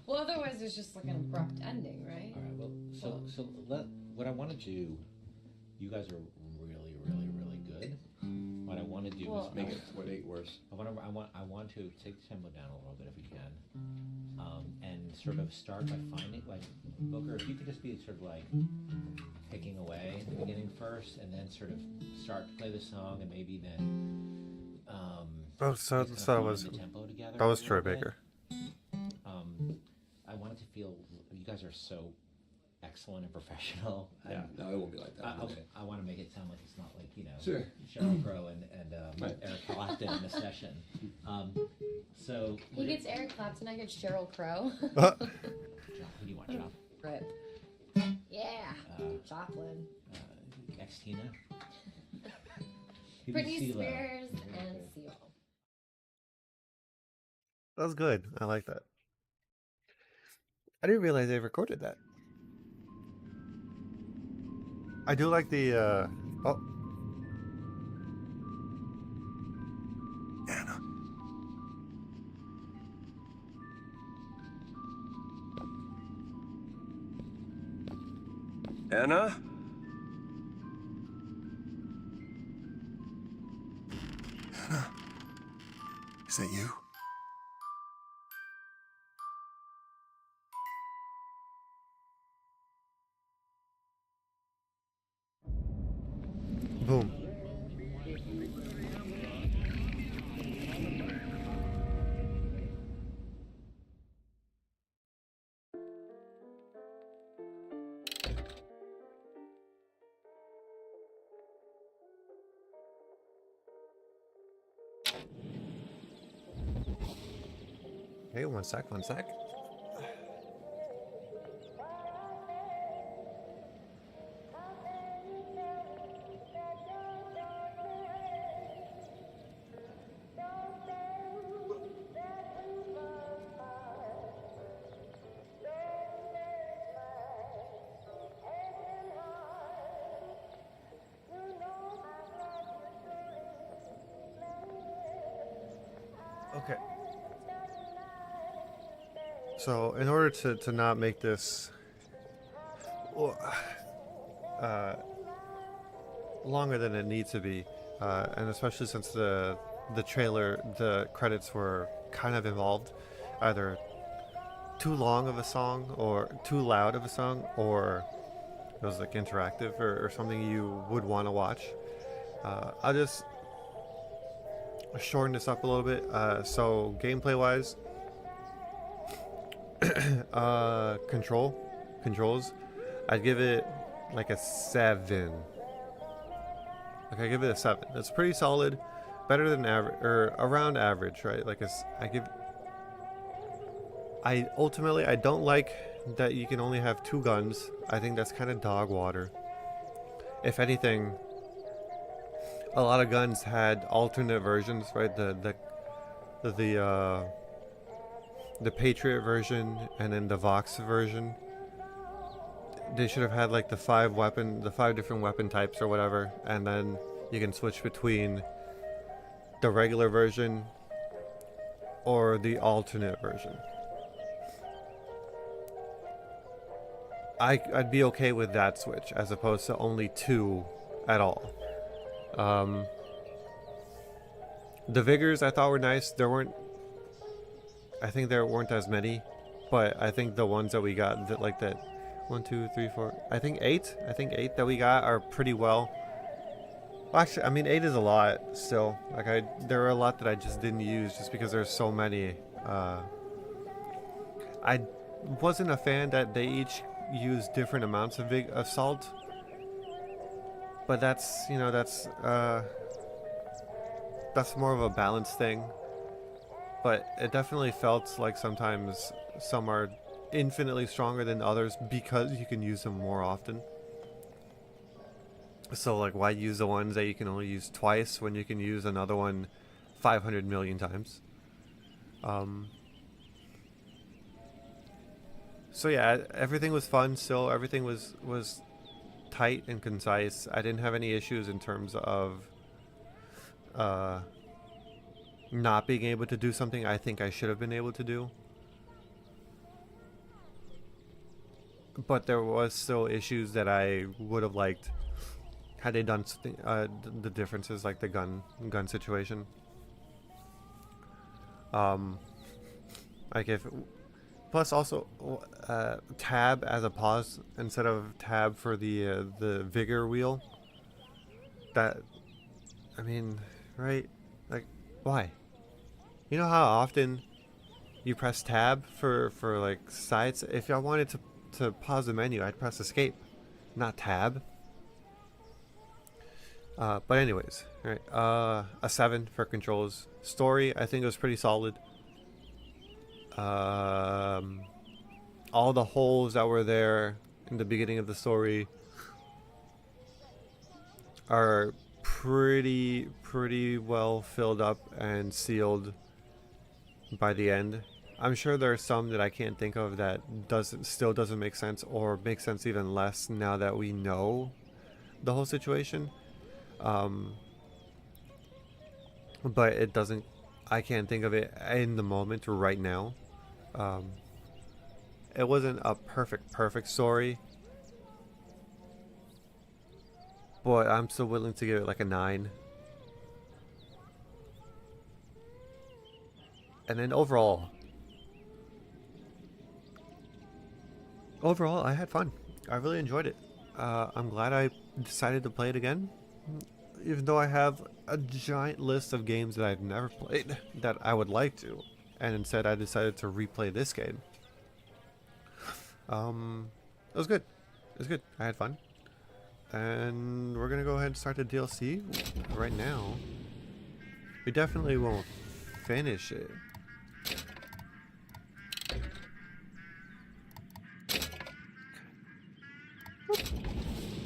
well, otherwise there's just like an abrupt ending, right?
All right. Well, what I want to do. You guys are really, really, really good. What I want to do is
Make it 0.8 worse.
I want to take the tempo down a little bit if we can, and sort of start by finding, like, Booker, if you could just be sort of like picking away at the beginning first, and then sort of start to play the song, and maybe then
that was Troy Baker.
I wanted to feel you guys are so excellent and professional.
Yeah, no, it won't be like that.
I want to make it sound like it's not like,
Sure.
Sheryl Crow and
Right.
Eric Clapton in a session. So
He gets Eric Clapton, I get Sheryl Crow.
Who do you want, Job?
Rip. Yeah. Joplin.
Ex-Tina.
Britney
CeeLo.
Spears and Seal.
That was good. I like that. I didn't realize they recorded that. I do like the oh.
Anna. Anna? Anna? Is that you?
Boom. Hey, one sec. Okay. So, in order to not make this longer than it needs to be, and especially since the trailer, the credits were kind of involved, either too long of a song or too loud of a song, or it was like interactive or something you would want to watch. I'll just shorten this up a little bit. So gameplay wise, controls, I'd give it like a 7. Like I give it a 7. It's pretty solid, better than average or around average, right? Like I ultimately I don't like that you can only have 2 guns. I think that's kind of dog water. If anything, a lot of guns had alternate versions, right? The Patriot version and then the Vox version. They should have had like the 5 different weapon types or whatever, and then you can switch between the regular version or the alternate version. I'd be okay with that switch as opposed to only 2 at all. The Vigors I thought were nice. I think there weren't as many, but I think the ones that we got, that like that 1, 2, 3, 4, I think 8 that we got are pretty well. Actually, I mean 8 is a lot still. Like there are a lot that I just didn't use just because there's so many. I wasn't a fan that they each use different amounts of salt, but that's more of a balance thing. But it definitely felt like sometimes some are infinitely stronger than others because you can use them more often. So like, why use the ones that you can only use twice when you can use another one 500 million times? So yeah, everything was fun still. Everything was tight and concise. I didn't have any issues in terms of not being able to do something I think I should have been able to do. But there was still issues that I would have liked had they done something, the differences, like the gun situation. Like if plus also tab as a pause instead of tab for the vigor wheel. That, I mean, right? Like, why? You know how often you press tab for like sides? If I wanted to pause the menu, I'd press escape, not tab. But anyways, right? A 7 for controls. Story, I think it was pretty solid. All the holes that were there in the beginning of the story are pretty well filled up and sealed by the end. I'm sure there are some that I can't think of that still doesn't make sense, or makes sense even less now that we know the whole situation. But it doesn't. I can't think of it in the moment right now. It wasn't a perfect story, but I'm still willing to give it like a 9. And then overall, I had fun. I really enjoyed it. I'm glad I decided to play it again, even though I have a giant list of games that I've never played that I would like to, and instead I decided to replay this game. It was good. It was good. I had fun. And we're gonna go ahead and start the DLC right now. We definitely won't finish it.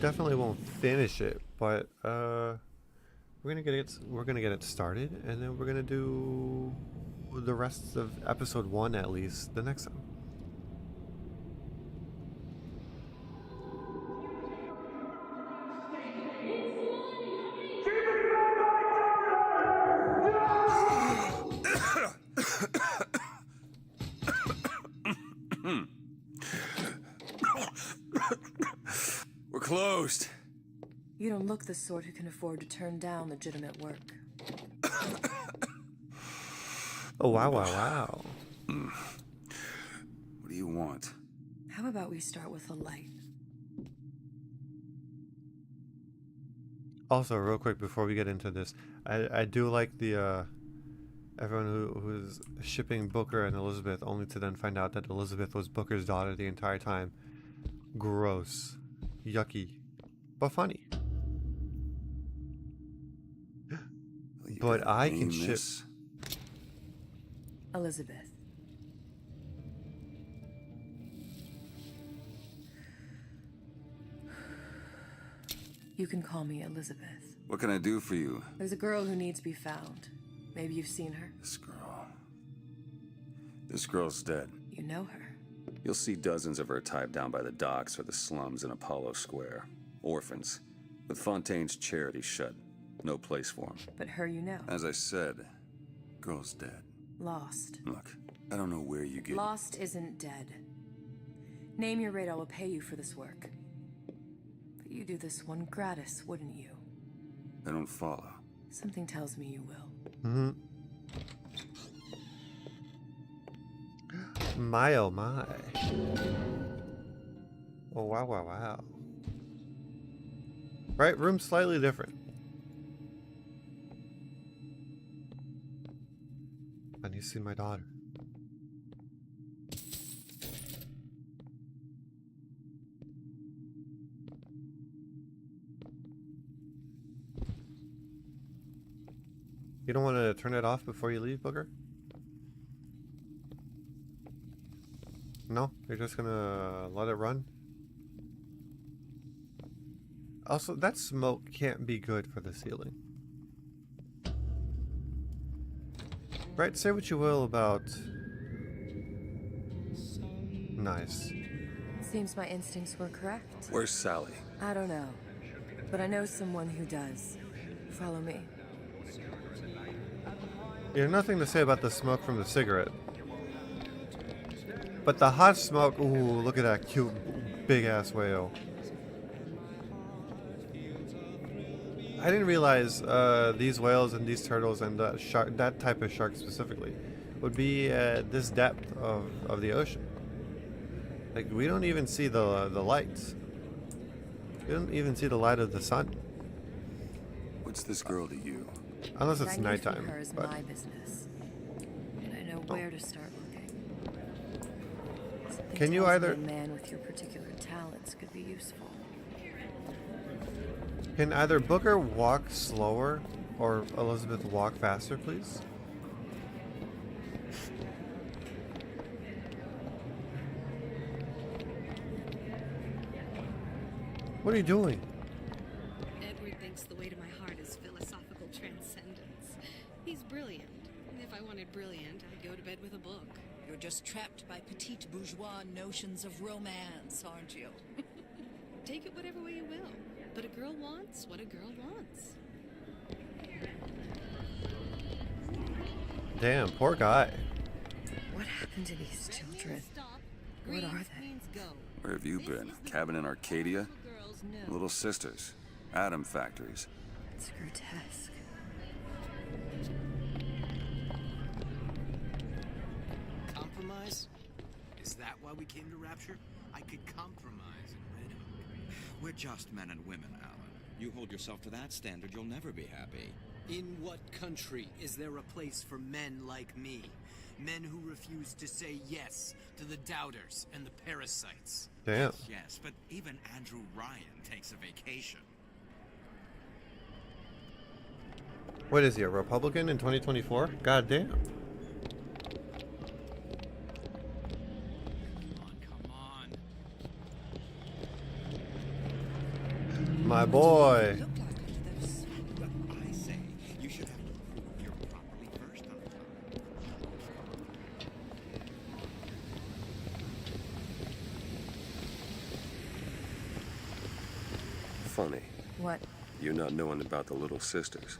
Definitely won't finish it, but we're gonna get it started, and then we're gonna do the rest of episode 1 at least the next time.
We're closed.
You don't look the sort who can afford to turn down legitimate work.
Oh, wow, wow, wow.
What do you want?
How about we start with a light?
Also, real quick before we get into this, I do like the everyone who's shipping Booker and Elizabeth, only to then find out that Elizabeth was Booker's daughter the entire time. Gross, yucky, but funny. But I can ship
Elizabeth. You can call me Elizabeth.
What can I do for you?
There's a girl who needs to be found. Maybe you've seen her.
This girl's dead.
You know her.
You'll see dozens of her tied down by the docks or the slums in Apollo Square. Orphans. With Fontaine's charity shut. No place for them.
But her you know.
As I said, girl's dead.
Lost.
Look, I don't know where you get...
Lost isn't dead. Name your rate, I will pay you for this work. But you do this one gratis, wouldn't you?
I don't follow.
Something tells me you will.
Mm-hmm. My oh my. Oh wow wow wow. Right, room slightly different. I need to see my daughter. You don't want to turn it off before you leave, Booker? No? You're just gonna let it run? Also, that smoke can't be good for the ceiling. Right, say what you will about... Nice.
Seems my instincts were correct.
Where's Sally?
I don't know. But I know someone who does. Follow me.
You have nothing to say about the smoke from the cigarette. But the hot smoke, ooh, look at that cute big ass whale. I didn't realize these whales and these turtles and that type of shark specifically would be at this depth of the ocean. Like, we don't even see the lights. We don't even see the light of the sun.
What's this girl to you?
Unless it's
What I need from
nighttime.
her is
But
my business. And I know where to start looking. Something
Can you
tells me
either-
a man with your particular talents could be useful.
can either Booker walk slower or Elizabeth walk faster, please? What are you doing?
Edward thinks the way to my heart is philosophical transcendence. He's brilliant. And if I wanted brilliant, I'd go to bed with a book.
You're just trapped by petite bourgeois notions of romance, aren't you?
Take it whatever way you will. But a girl wants what a girl wants.
Damn, poor guy.
What happened to these children? What are they?
Where have you been? Cabin in Arcadia? Little sisters. Atom factories.
It's grotesque.
Compromise? Is that why we came to Rapture? I could compromise in Red Hook.
We're just men and women, Alan. You hold yourself to that standard, you'll never be happy.
In what country is there a place for men like me? Men who refuse to say yes to the doubters and the parasites.
Damn.
Yes, but even Andrew Ryan takes a vacation.
What is he, a Republican in 2024? God damn. My boy.
I say, you should have to prove you're properly versed on the topic.
Funny.
What?
You not knowing about the little sisters.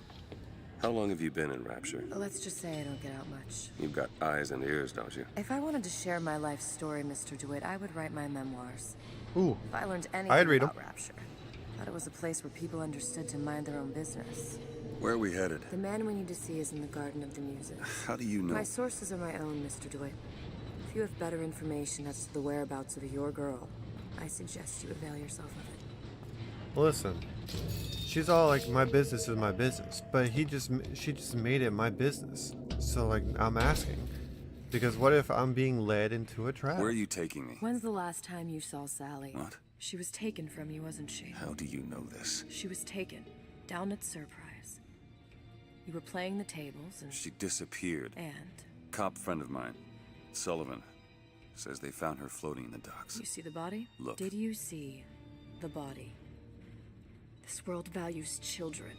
How long have you been in Rapture?
Let's just say I don't get out much.
You've got eyes and ears, don't you?
If I wanted to share my life story, Mr. DeWitt, I would write my memoirs.
Ooh.
If I learned
I'd
anything
read 'em.
about Rapture, I thought it was a place where people understood to mind their own business.
Where are we headed?
The man we need to see is in the Garden of the Muses.
How do you know?
My sources are my own, Mr. DeWitt. If you have better information as to the whereabouts of your girl, I suggest you avail yourself of it.
Listen, she's all like, my business is my business, but she just made it my business. So like, I'm asking, because what if I'm being led into a trap?
Where are you taking me?
When's the last time you saw Sally?
What?
She was taken from you, wasn't she?
How do you know this?
She was taken, down at Surprise. You were playing the tables and...
She disappeared.
And?
Cop friend of mine, Sullivan, says they found her floating in the docks.
You see the body?
Look.
Did you see the body? This world values children,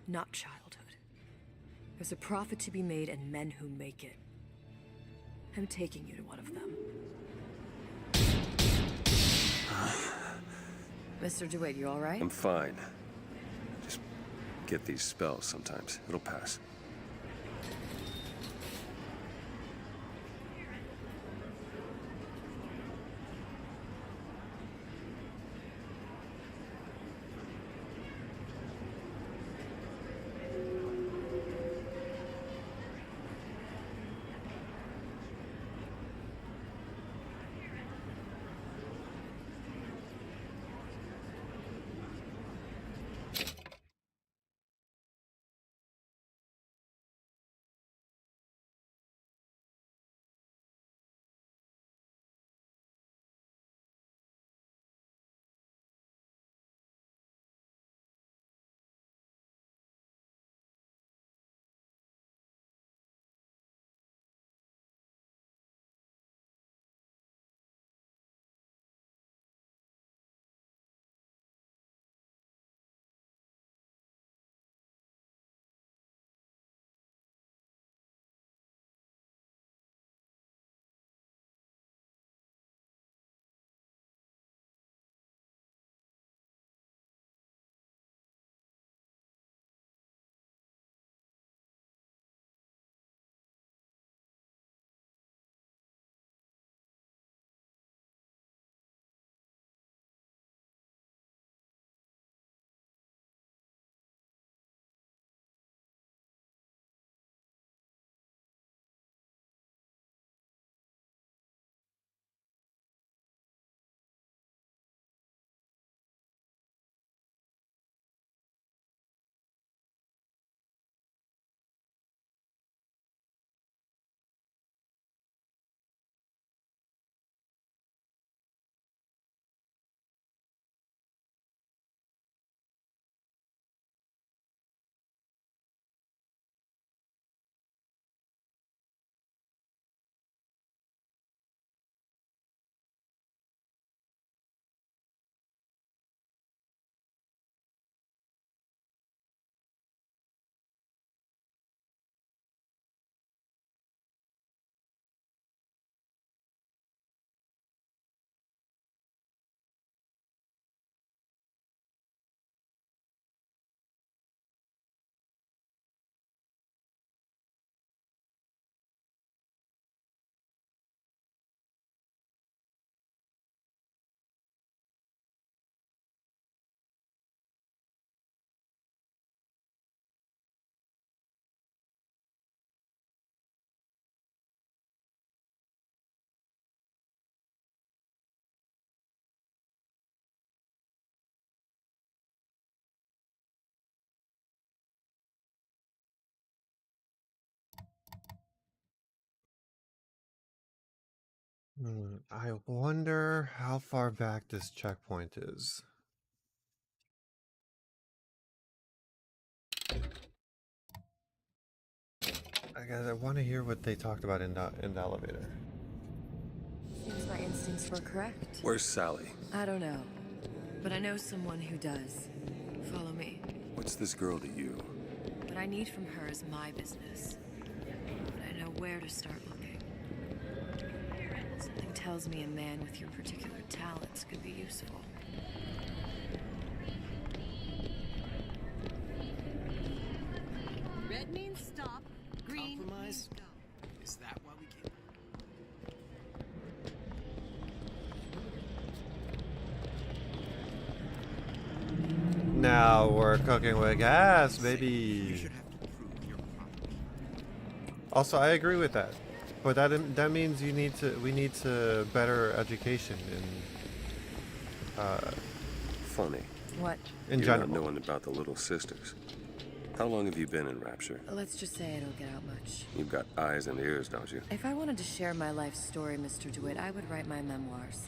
not childhood. There's a profit to be made and men who make it. I'm taking you to one of them. Mr. DeWitt, you all right?
I'm fine. Just get these spells sometimes. It'll pass.
I wonder how far back this checkpoint is. I want to hear what they talked about in the elevator.
Seems my instincts were correct.
Where's Sally?
I don't know, but I know someone who does. Follow me.
What's this girl to you?
What I need from her is my business. But I know where to start looking. Something tells me a man with your particular talents could be useful.
Red Stop. Green.
Compromise?
Go.
Is that why we came?
Now we're cooking with gas, baby. Also, I agree with that, but that means we need to better education in
Funny.
What?
In
You're
general.
not knowing about the Little Sisters. How long have you been in Rapture?
Let's just say I don't get out much.
You've got eyes and ears, don't you?
If I wanted to share my life story, Mr. DeWitt, I would write my memoirs.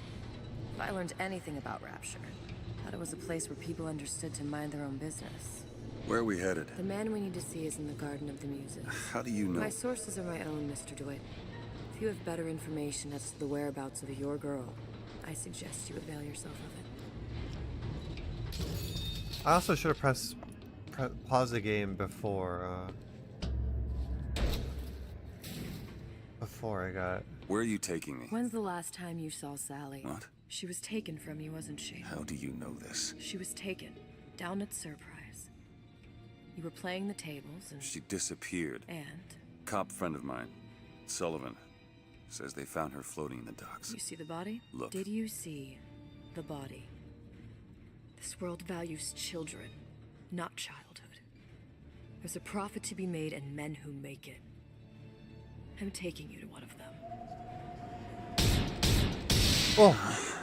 If I learned anything about Rapture, I thought it was a place where people understood to mind their own business.
Where are we headed?
The man we need to see is in the Garden of the Muses.
How do you know?
My sources are my own, Mr. DeWitt. If you have better information as to the whereabouts of your girl, I suggest you avail yourself of it.
I also should have pause the game before I got.
Where are you taking me?
When's the last time you saw Sally?
What?
She was taken from you, wasn't she?
How do you know this?
She was taken, down at Surprise. You were playing the tables and...
She disappeared.
And?
Cop friend of mine, Sullivan, says they found her floating in the docks.
You see the body?
Look.
Did you see the body? This world values children, not childhood. There's a profit to be made and men who make it. I'm taking you to one of them.
Oh!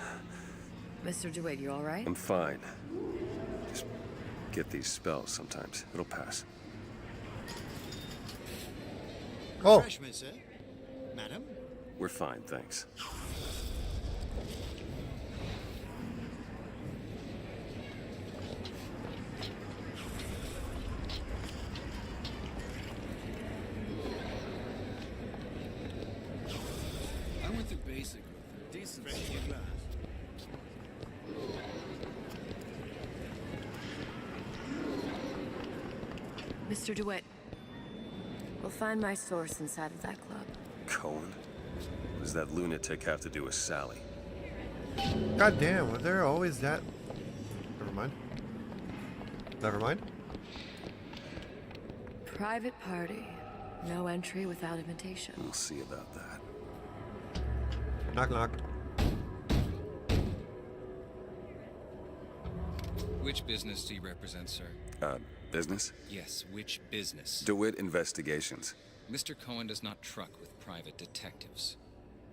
Mr. DeWitt, you alright?
I'm fine. Just get these spells sometimes. It'll pass.
Oh!
Refreshment, sir. Madam?
We're fine, thanks.
I went through basic. Decent. Fresh in your glass.
Mr. DeWitt, we'll find my source inside of that club.
Cohen? What does that lunatic have to do with Sally?
God damn, was there always that? Never mind. Never mind.
Private party. No entry without invitation.
We'll see about that.
Knock knock.
Which business do you represent, sir?
Business?
Yes, which business?
DeWitt Investigations.
Mr. Cohen does not truck with private detectives.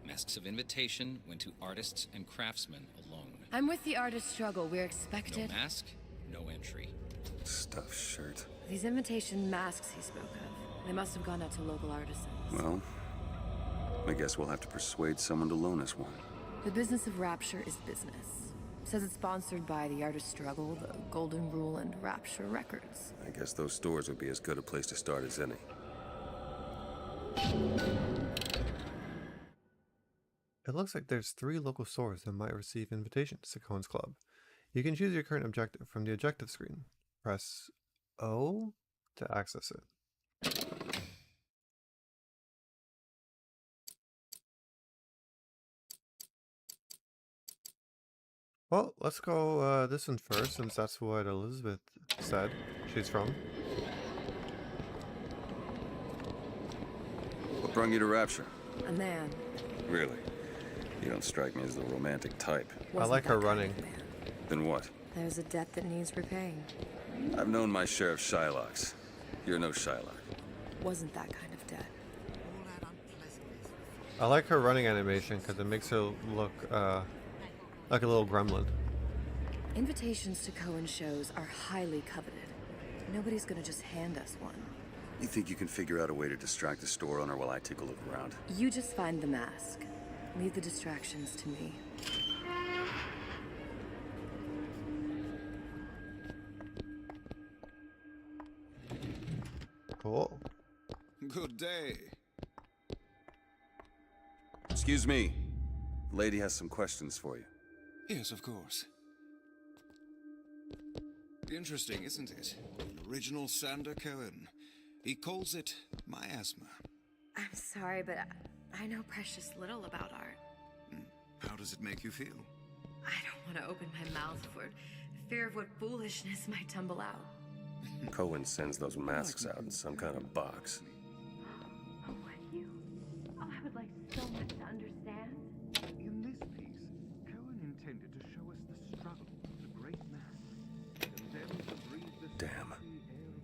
Masks of invitation went to artists and craftsmen alone.
I'm with the artist struggle. We're expected.
No mask, no entry.
Stuffed shirt.
These invitation masks he spoke of, they must have gone out to local artisans.
Well, I guess we'll have to persuade someone to loan us one.
The business of Rapture is business. Says it's sponsored by the Artist Struggle, the Golden Rule, and Rapture Records.
I guess those stores would be as good a place to start as any.
It looks like there's 3 local stores that might receive invitations to Cohen's Club. You can choose your current objective from the objective screen. Press O to access it. Well, let's go this one first, since that's what Elizabeth said she's from.
What brought you to Rapture?
A man.
Really? You don't strike me as the romantic type.
I like her running.
Then what?
There's a debt that needs repaying.
I've known my share of Shylocks. You're no Shylock.
Wasn't that kind of debt.
I like her running animation because it makes her look like a little gremlin.
Invitations to Cohen shows are highly coveted. Nobody's gonna just hand us one.
You think you can figure out a way to distract the store owner while I take a look around?
You just find the mask. Leave the distractions to me.
Cool.
Good day.
Excuse me. The lady has some questions for you.
Yes, of course. Interesting, isn't it? An original Sander Cohen. He calls it miasma.
I'm sorry, but I know precious little about art.
How does it make you feel?
I don't want to open my mouth for fear of what foolishness might tumble out.
Cohen sends those masks out in some kind of box.
Oh, would you? Oh, I would like so much to understand.
In this piece, Cohen intended to show us the struggle of the great man, condemned to breathe the
Damn.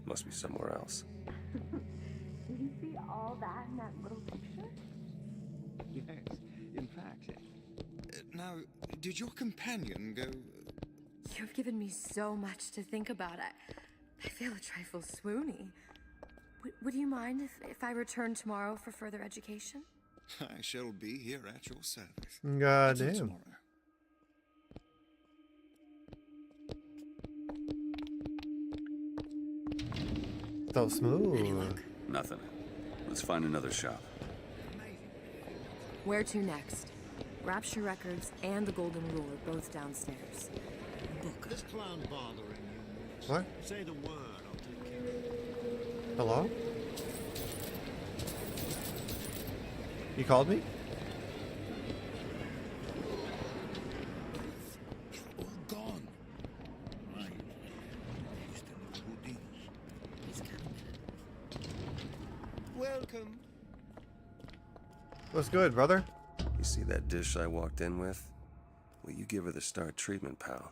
Must be somewhere else.
Did you see all that in that little picture?
Yes, in fact. Now, did your companion go...
You've given me so much to think about. I feel a trifle swoony. Would you mind if I return tomorrow for further education?
I shall be here at your service.
God
Until
damn.
tomorrow.
So smooth.
Nothing. Let's find another shop.
Where to next? Rapture Records and the Golden Rule are both downstairs.
This clown bothering you.
What?
Say the word, I'll take care of it.
Hello? You called me?
All gone. Right. Used to know Houdini. He's got a minute. Welcome.
What's good, brother?
You see that dish I walked in with? Will you give her the star treatment, pal?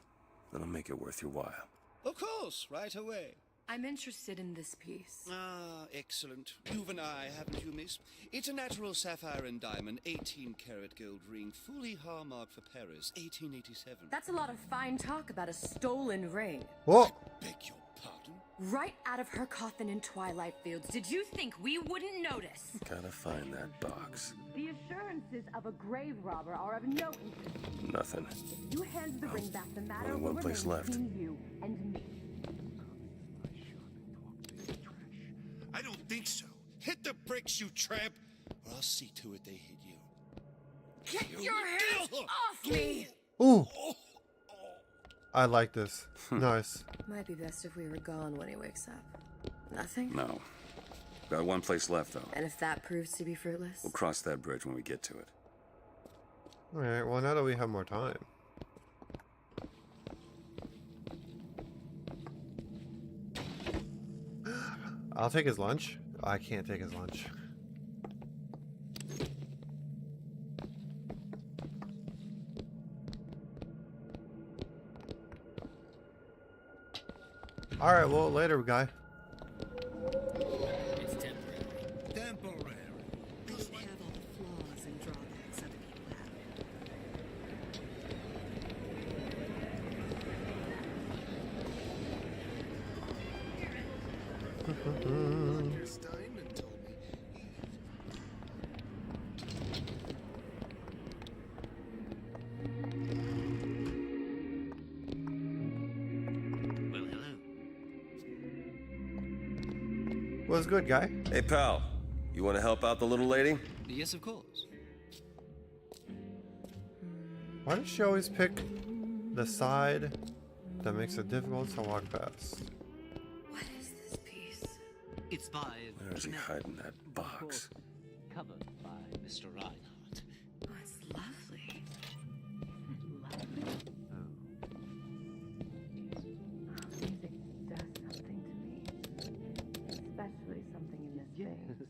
That'll make it worth your while.
Of course, right away.
I'm interested in this piece.
Ah, excellent. You've an eye, haven't you, miss? It's a natural sapphire and diamond, 18-karat gold ring, fully hallmarked for Paris, 1887.
That's a lot of fine talk about a stolen ring.
Whoa!
Beg your pardon?
Right out of her coffin in Twilight Fields. Did you think we wouldn't notice?
Gotta find that box.
The assurances of a grave robber are of no interest.
Nothing.
If you hand the ring back, the matter
Only
will
one place
remain
left.
between you and me.
I don't think so. Hit the bricks, you tramp, or I'll see to it they hit you.
Get your hands off me!
Ooh! I like this. Nice.
Might be best if we were gone when he wakes up. Nothing?
No. Got one place left, though.
And if that proves to be fruitless?
We'll cross that bridge when we get to it.
Alright, well, now that we have more time. I'll take his lunch. I can't take his lunch. Alright, well, later, guy.
It's temporary. Temporary.
Doesn't have all the flaws and drawbacks other people
Dr. Steinman told me.
Well, hello.
What's good, guy?
Hey, pal. You want to help out the little lady?
Yes, of course.
Why does she always pick the side that makes it difficult to walk past?
What is this piece?
It's by...
Where is he hiding that box?
Covered by Mr. Reinhardt.
Oh, it's lovely. Music does something to me. Especially something in this thing. It's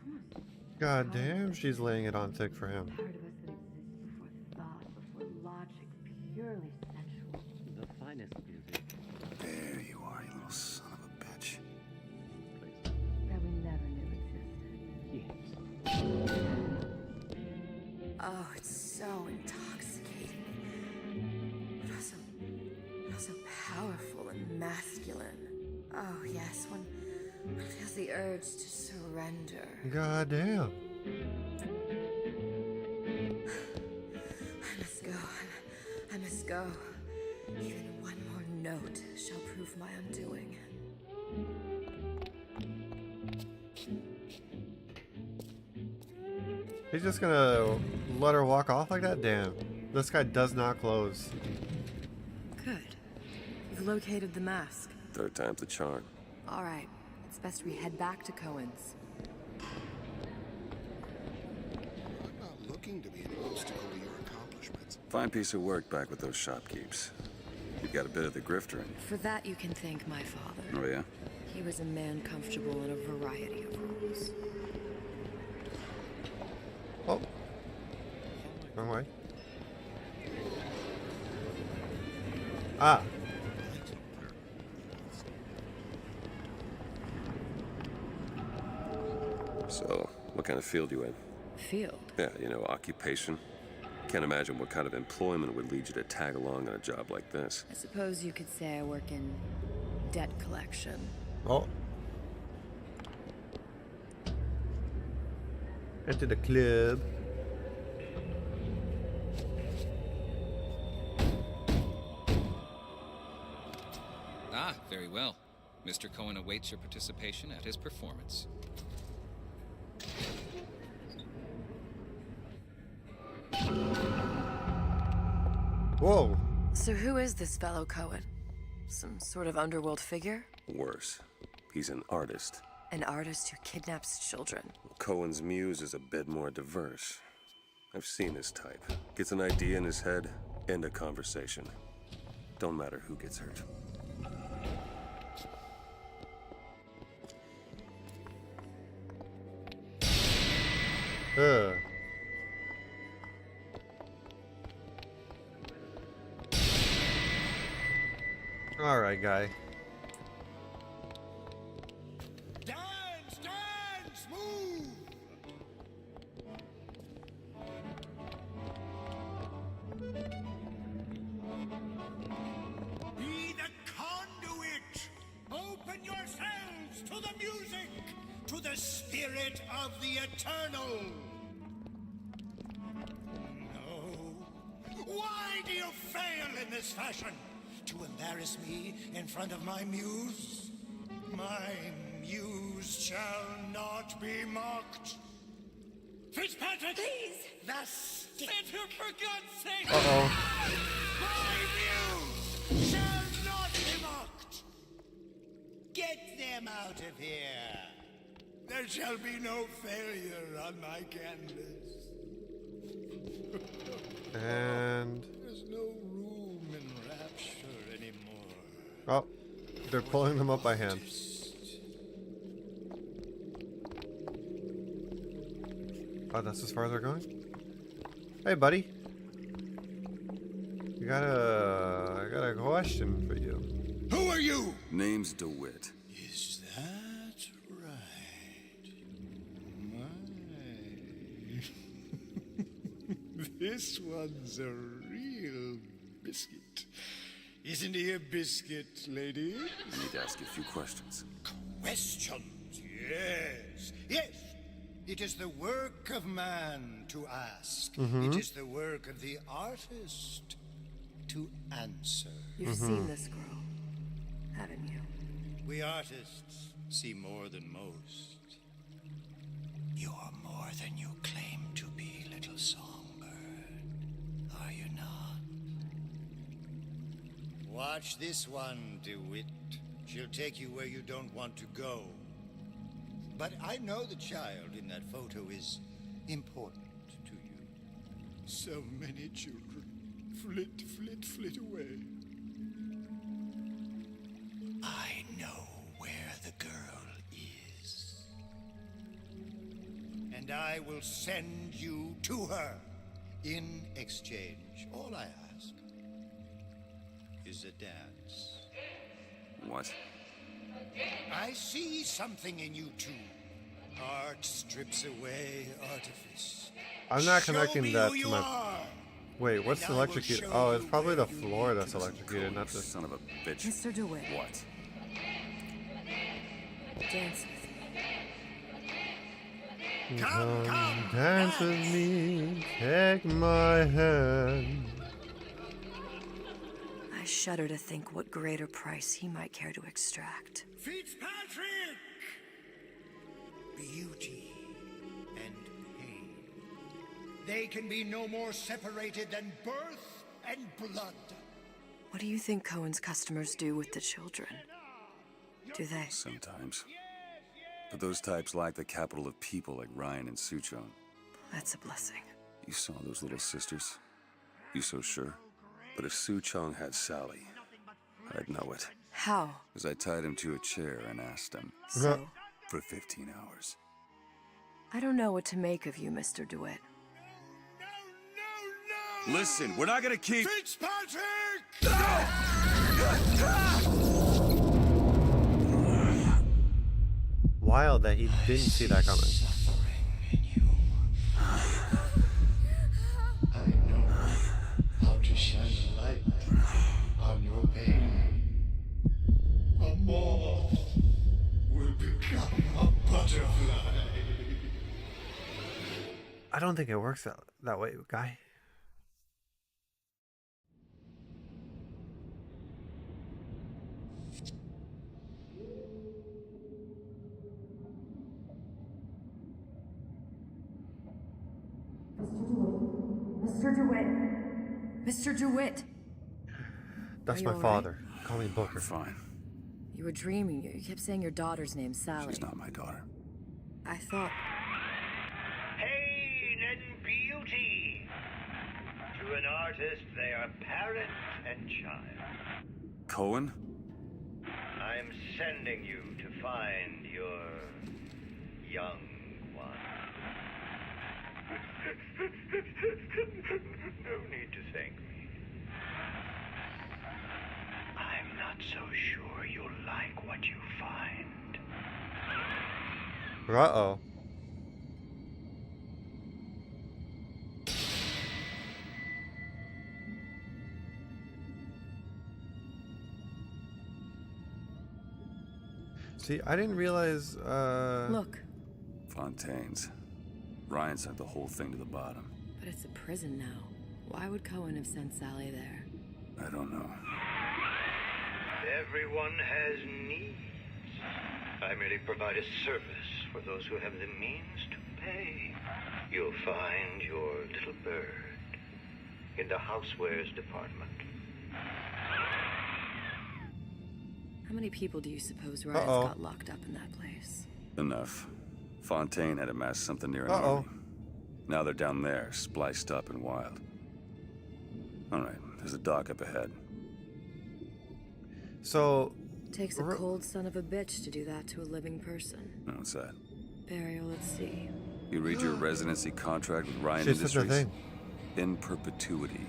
almost
God damn, she's laying it on thick for him.
part of us that exists before thought, before logic, purely sensual.
The finest music.
There you are, you little son of a bitch.
That we never knew existed. Oh, it's so intoxicating. But also powerful and masculine. Oh, yes, one feels the urge to surrender.
God damn.
I must go. I must go. Even one more note shall prove my undoing.
He's just gonna let her walk off like that? Damn. This guy does not close.
Good. You've located the mask.
Third time's the charm.
All right. It's best we head back to Cohen's.
I'm not looking to be an obstacle to your accomplishments.
Fine piece of work back with those shopkeepers. You got a bit of the grifter in you.
For that, you can thank my father.
Oh, yeah?
He was a man comfortable in a variety of roles.
Oh. Wrong way. Ah.
So, what kind of field you in?
Field?
Yeah, you know, occupation. Can't imagine what kind of employment would lead you to tag along on a job like this.
I suppose you could say I work in debt collection.
Oh. Enter the club.
Ah, very well. Mr. Cohen awaits your participation at his performance.
Whoa.
So who is this fellow Cohen? Some sort of underworld figure?
Worse. He's an artist.
An artist who kidnaps children.
Cohen's muse is a bit more diverse. I've seen this type. Gets an idea in his head, end a conversation. Don't matter who gets hurt.
Ugh. Alright, guy.
Dance, dance, move! Be the conduit! Open yourselves to the music, to the spirit of the eternal! No. Why do you fail in this fashion? To embarrass me in front of my muse? My muse shall not be mocked. Fitzpatrick! Please! Thus, sit here for God's sake!
Uh-oh.
My muse shall not be mocked! Get them out of here! There shall be no failure on my canvas.
And...
There's no room in rapture anymore.
oh, they're pulling them up by hand. Oh, that's as far as they're going? Hey, buddy. I got a question for you.
Who are you?
Name's DeWitt.
Is that right? My. This one's a real biscuit. Isn't he a biscuit, lady?
I need to ask you a few questions.
Questions, yes. Yes. It is the work of man to ask.
Mhm.
It is the work of the artist to answer.
You've seen this girl, haven't you?
We artists see more than most. You are more than you claim to be, little songbird. Are you not? Watch this one, DeWitt. She'll take you where you don't want to go. But I know the child in that photo is important to you. So many children flit, flit, flit away. I know where the girl is. And I will send you to her. In exchange, all I ask is a dance.
What?
I see something in you two. Art strips away artifice.
I'm not
Show
connecting
me
that
who
to
you
my...
are.
Wait, what's
And I will
electrocuted?
show
Oh, it's
you
probably the
where you
floor that's
Go,
electrocuted, not the...
son of a bitch.
Mr. DeWitt.
What?
Dance with me.
Come, dance with me, take my hand.
I shudder to think what greater price he might care to extract.
Fitzpatrick! Beauty and pain. They can be no more separated than birth and blood.
What do you think Cohen's customers do with the children? Do they?
Sometimes. But those types lack the capital of people like Ryan and Suchong.
That's a blessing.
You saw those little sisters? You so sure? But if Suchong had Sally, I'd know it.
How?
As I tied him to a chair and asked him.
So?
For 15 hours.
I don't know what to make of you, Mr. DeWitt.
Listen, we're not gonna keep...
Fitzpatrick!
Wild that he didn't see that coming.
I know how to shine a light on your pain. A moth will become a butterfly.
I don't think it works that way, guy.
Mr. DeWitt! Mr. DeWitt!
That's
Are
my
you all
father. Call me Booker.
Fine.
You were dreaming. You kept saying your daughter's name's Sally.
She's not my daughter.
I thought...
Pain and beauty. To an artist, they are parent and child.
Cohen?
I'm sending you to find your young one. No need to thank me. I'm not so sure you'll like what you find.
Uh-oh. See, I didn't realize,
Look.
Fontaine's. Ryan sent the whole thing to the bottom.
But it's a prison now. Why would Cohen have sent Sally there?
I don't know.
Everyone has needs. I merely provide a service for those who have the means to pay. You'll find your little bird in the housewares department.
How many people do you suppose Ryan's got locked up in that place?
Enough. Fontaine had amassed something near an army. Now they're down there, spliced up and wild. Alright, there's a dock up ahead.
So...
Takes a cold son of a bitch to do that to a living person.
What's that?
Burial at sea.
You read your residency contract with Ryan
She said the
Industries?
thing.
In perpetuity,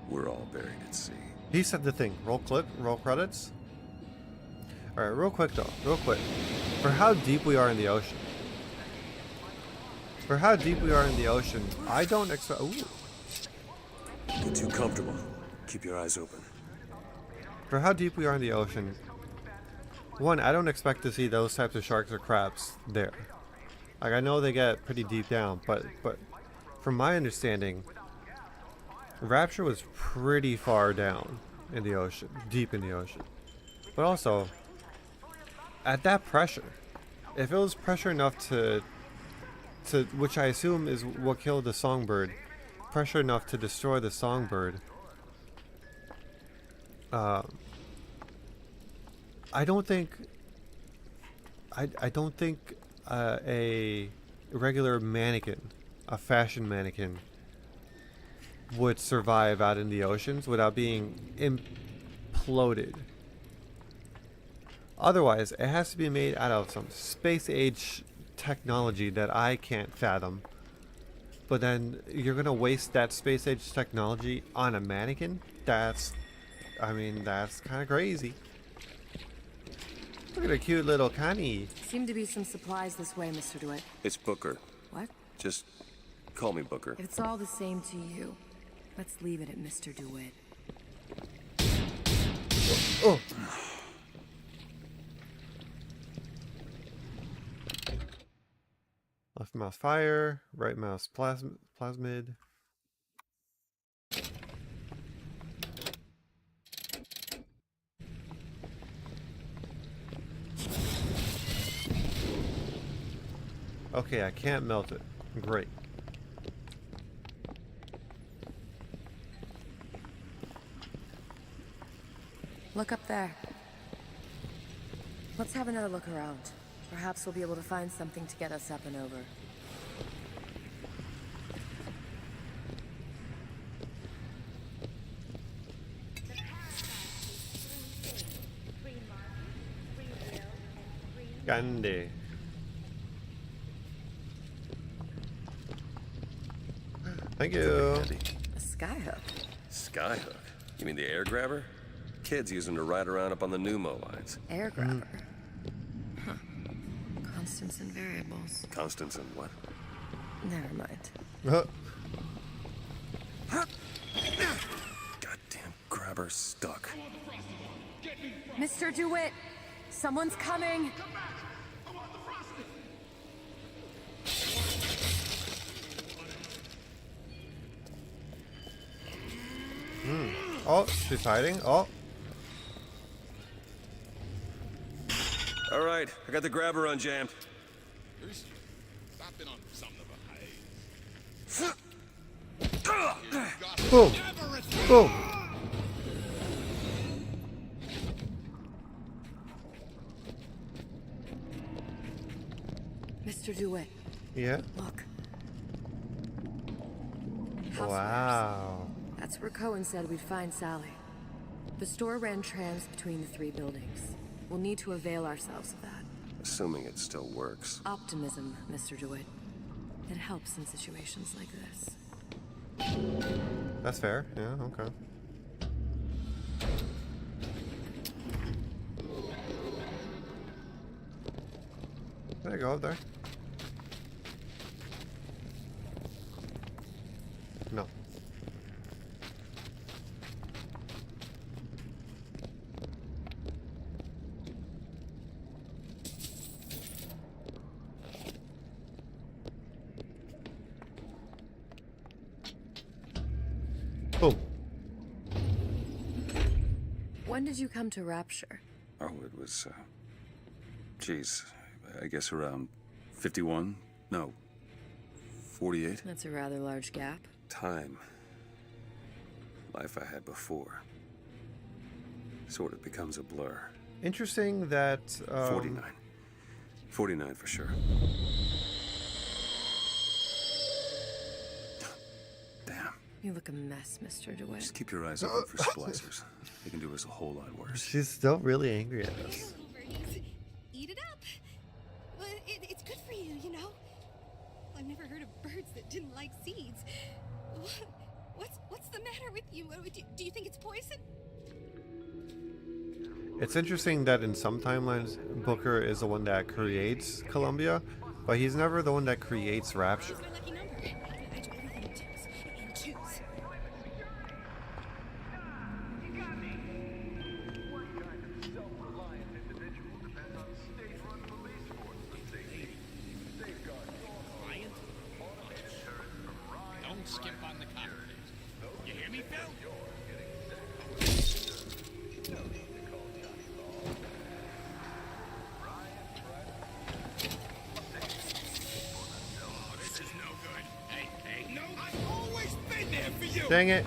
we're all buried at sea.
He said the thing. Roll clip, roll credits. Alright, real quick though, real quick. For how deep we are in the ocean. For how deep we are in the ocean, I don't expect... Ooh.
Get too comfortable. Keep your eyes open.
For how deep we are in the ocean, one, I don't expect to see those types of sharks or crabs there. Like, I know they get pretty deep down, but from my understanding, Rapture was pretty far down in the ocean, deep in the ocean. But also, at that pressure, if it was pressure enough to which I assume is what killed the songbird, pressure enough to destroy the songbird, I don't think a regular mannequin, a fashion mannequin, would survive out in the oceans without being imploded. Otherwise, it has to be made out of some space age technology that I can't fathom. But then you're gonna waste that space age technology on a mannequin? That's kind of crazy. Look at a cute little Connie.
Seem to be some supplies this way, Mr. DeWitt.
It's Booker.
What?
Just call me Booker.
If it's all the same to you, let's leave it at Mr. DeWitt.
Oh. Left mouse fire, right mouse plasmid. Okay, I can't melt it. Great.
Look up there. Let's have another look around. Perhaps we'll be able to find something to get us up and over.
Candy. Thank you.
A skyhook.
Skyhook? You mean the air grabber? Kids use them to ride around up on the pneumo lines.
Air grabber. Huh. Constants and variables.
Constants and what?
Never mind.
Goddamn grabber stuck.
Mr. DeWitt, someone's coming.
Oh, she's hiding. Oh.
All right, I got the grabber unjammed.
I've been on something of a haze.
Boom. Boom.
Mr. DeWitt,
Yeah.
look.
Wow.
That's where Cohen said we'd find Sally. The store ran trams between the 3 buildings. We'll need to avail ourselves of that.
Assuming it still works.
Optimism, Mr. DeWitt. It helps in situations like this.
That's fair. Yeah, okay. Can I go up there? No. Boom.
When did you come to Rapture?
Oh, it was, geez, I guess around 51? No, 48?
That's a rather large gap.
Time. Life I had before. Sort of becomes a blur.
Interesting that
49. 49 for sure. Damn.
You look a mess, Mr. DeWitt.
Just keep your eyes open for splicers. They can do us a whole lot worse.
She's still really angry at us.
Eat it up. Well, it's good for you, you know. I've never heard of birds that didn't like seeds. What's the matter with you? Do you think it's poison?
It's interesting that in some timelines, Booker is the one that creates Columbia, but he's never the one that creates Rapture.
Don't skip on the cocktails. You hear me, Phil? Oh, this is no good. Hey, no, I've always been there for you.
Dang it.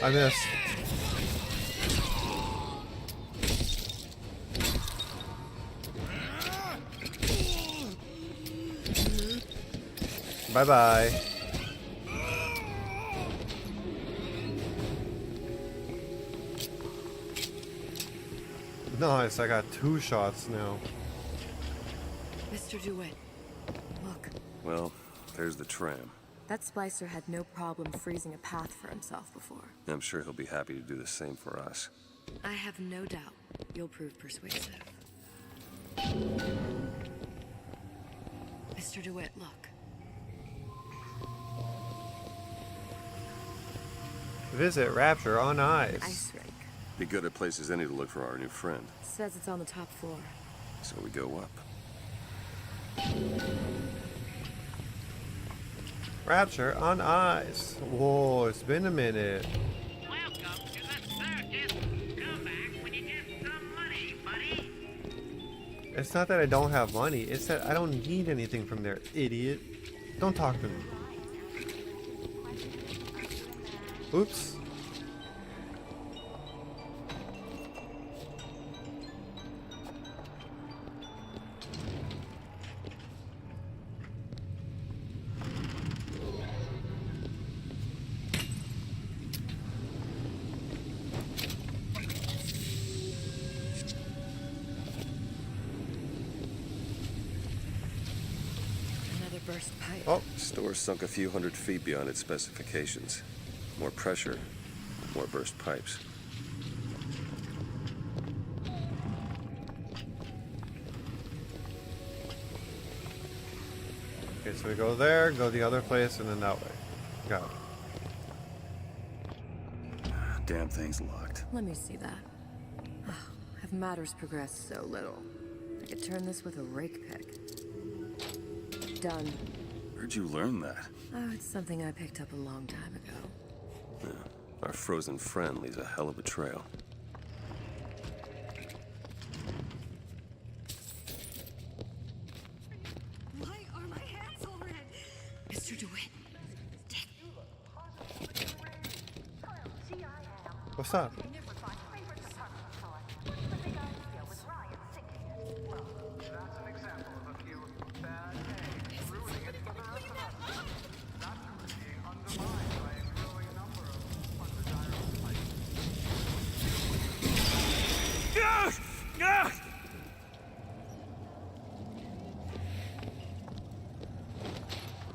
I missed. Bye-bye. Nice, I got 2 shots now.
Mr. DeWitt, look.
Well, there's the tram.
That splicer had no problem freezing a path for himself before.
I'm sure he'll be happy to do the same for us.
I have no doubt you'll prove persuasive. Mr. DeWitt, look.
Visit Rapture on Ice.
Ice rink.
Be good at places any to look for our new friend.
Says it's on the top floor.
So we go up.
Rapture on Ice. Whoa, it's been a minute.
Welcome to the circus. Come back when you get some money, buddy.
It's not that I don't have money, it's that I don't need anything from there, idiot. Don't talk to me. Oops.
burst pipe.
Oh.
Store sunk a few hundred feet beyond its specifications. More pressure, more burst pipes.
Okay, so we go there, go the other place, and then that way. Got it.
Damn thing's locked.
Let me see that. Oh, have matters progressed so little? I could turn this with a rake pick. Done.
Where'd you learn that?
Oh, it's something I picked up a long time ago.
Yeah. Our frozen friend leaves a hell of a trail.
Why are my hands all red? Mr. DeWitt.
What's up?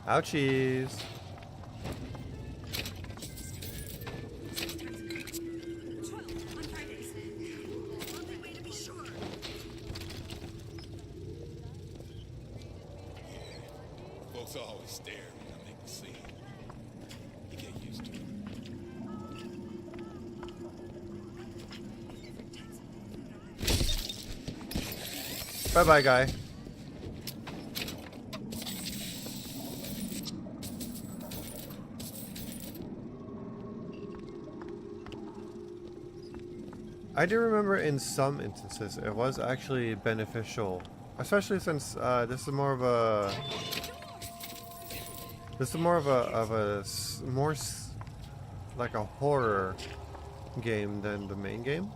Ouchies.
Folks always stare when I make a scene. You get used to it.
Bye-bye, guy. I do remember in some instances it was actually beneficial, especially since this is more of a like a horror game than the main game,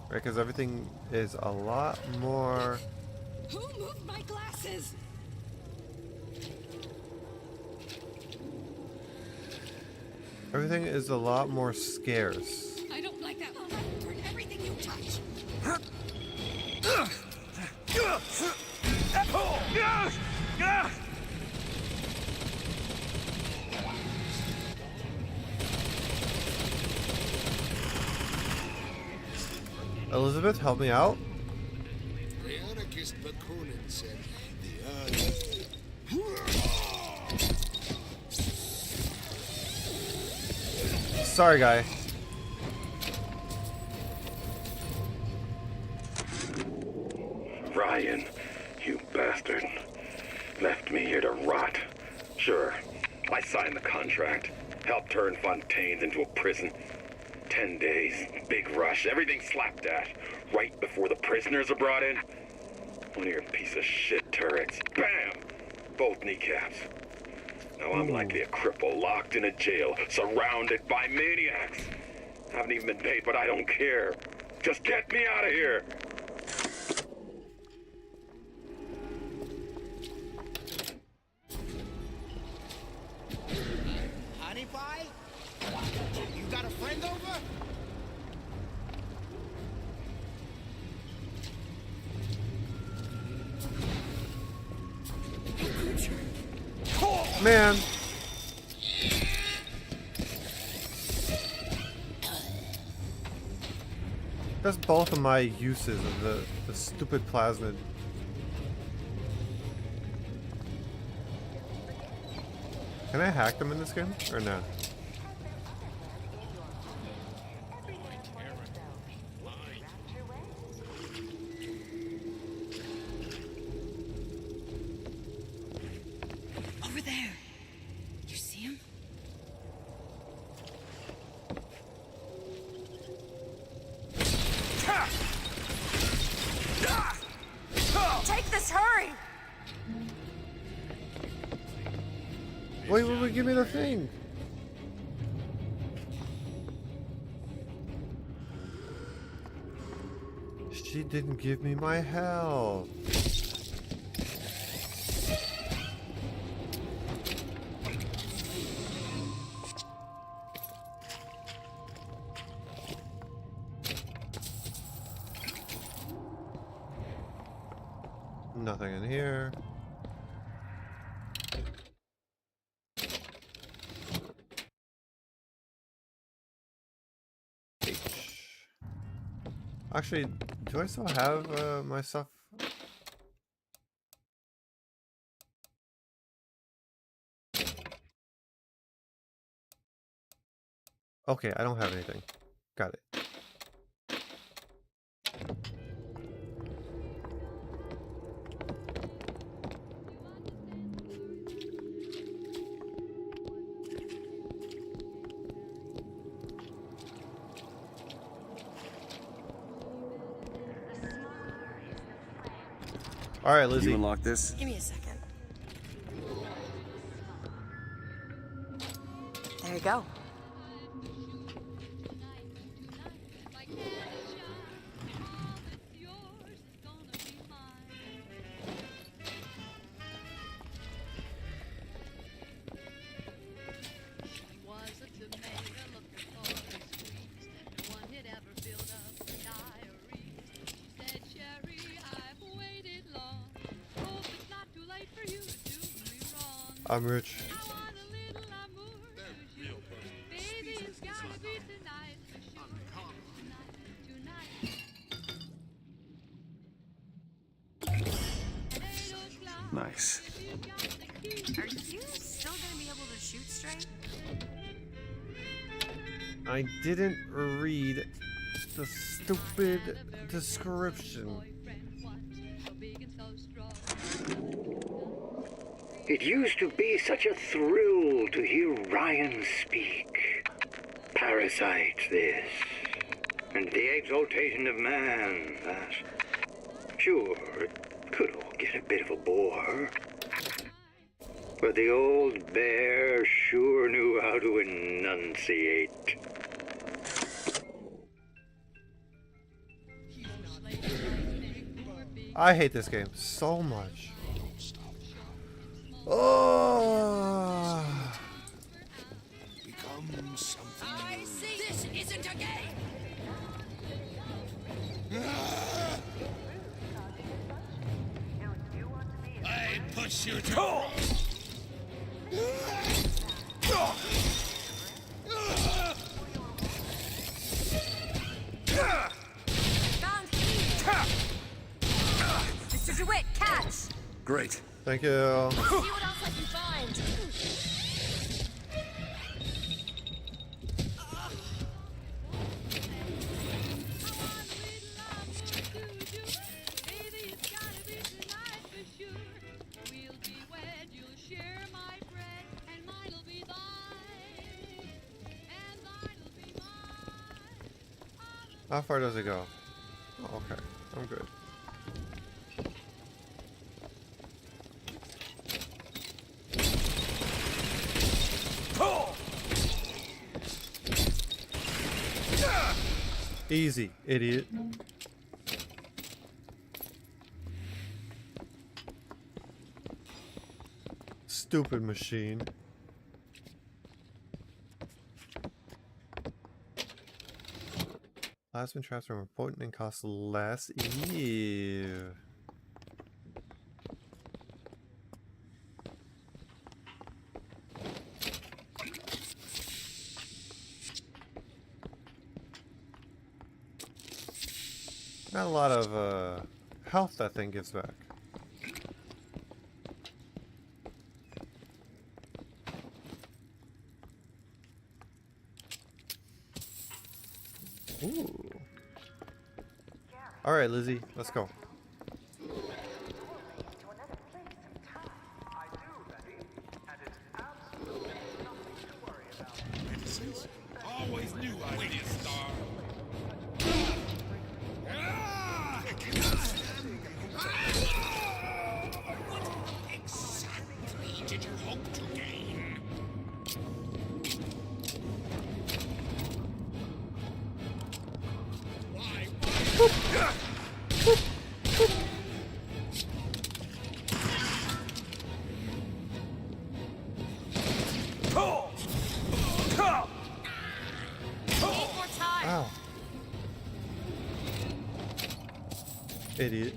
right? Because everything is a lot more.
Who moved my glasses?
Everything is a lot more scarce.
I don't like that. I'll burn everything you touch.
Elizabeth, help me out.
The anarchist Bakunin said the
Sorry, guy.
Ryan, you bastard. Left me here to rot. Sure, I signed the contract. Helped turn Fontaine's into a prison. 10 days, big rush, everything slapdash. Right before the prisoners are brought in. One of your piece of shit turrets. Bam! Both kneecaps. Now I'm likely a cripple locked in a jail, surrounded by maniacs. Haven't even been paid, but I don't care. Just get me out of here!
Honey pie? You got a friend over?
Man. That's both of my uses of the stupid plasmid. Can I hack them in this game or no?
Over there. You see him?
Take this, hurry!
Wait, give me the thing. She didn't give me my health. Nothing in here. Actually, do I still have my stuff? Okay, I don't have anything. Got it. All right, Lizzie.
You unlock this?
Give me a second. There you go.
I'm rich.
Nice.
Are you still gonna be able to shoot straight?
I didn't read the stupid description.
It used to be such a thrill to hear Ryan speak. Parasite, this. And the exaltation of man, that. Sure, it could all get a bit of a bore. But the old bear sure knew how to enunciate.
I hate this game so much. Oh.
Become something.
I see. This isn't a game.
I push you to.
Mr. DeWitt, catch!
Great.
Thank you.
See what else I can find.
How far does it go? Oh, okay, I'm good. Easy, idiot. Stupid machine. Plasma traps are more potent and cost less. Ew. Not a lot of health that thing gives back. Ooh. All right, Lizzie, let's go.
Always knew I'd be a star.
What exactly did you hope to gain?
Ow. Idiot.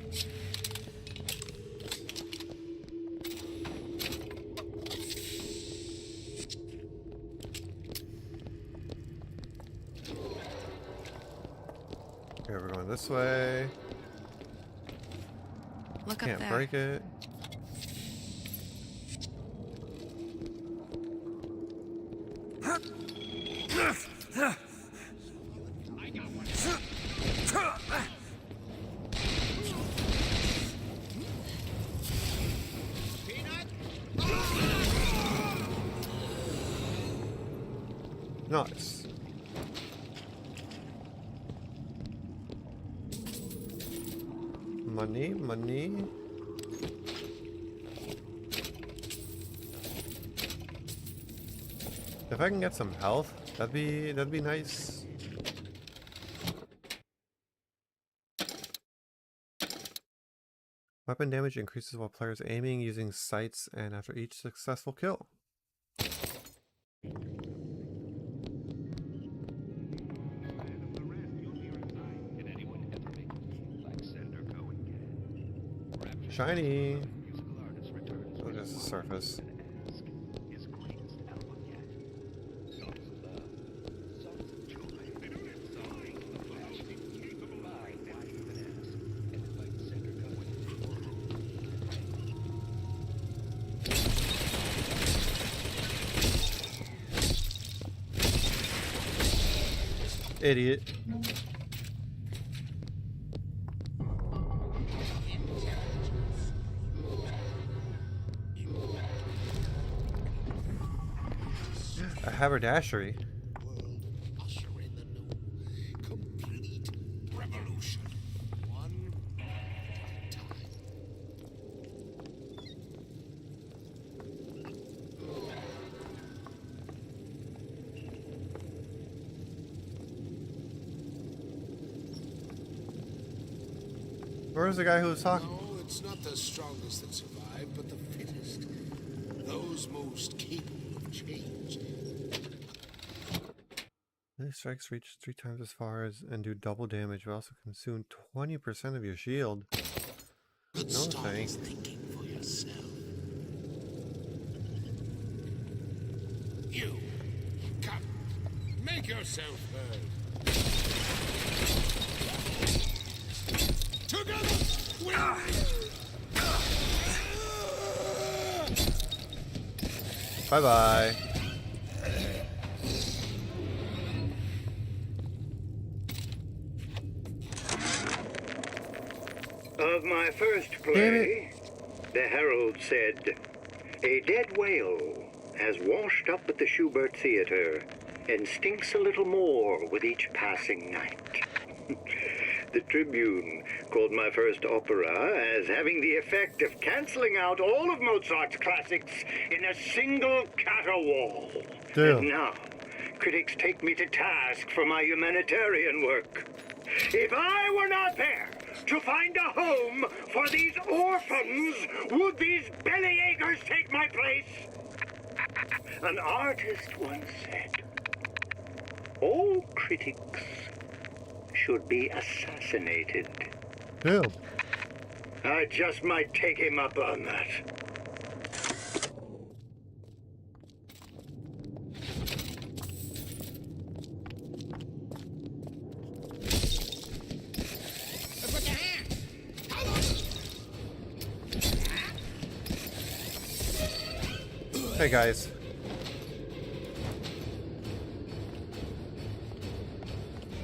Okay, we're going this way.
Look up
Can't
there.
break it. Nice. Money, money. If I can get some health, that'd be nice. Weapon damage increases while players aiming using sights and after each successful kill. Shiny. Oh, just the surface. Idiot. A haberdashery.
Usher in the new, complete revolution. One at a time.
Where's the guy who was talking?
No, it's not the strongest that survive, but the fittest. Those most capable of change.
These strikes reach 3 times as far as and do double damage, but also consume 20% of your shield.
Good
No thanks.
thinking for yourself. You, come, make yourself heard. Together, we.
Bye bye.
Of my first play, the herald said, "A dead whale has washed up at the Schubert Theater and stinks a little more with each passing night." The Tribune called my first opera as having the effect of canceling out all of Mozart's classics in a single caterwaul.
Damn.
And now, critics take me to task for my humanitarian work. If I were not there to find a home for these orphans, would these bellyachers take my place? An artist once said, "All critics should be assassinated."
Damn.
I just might take him up on that.
Hey guys.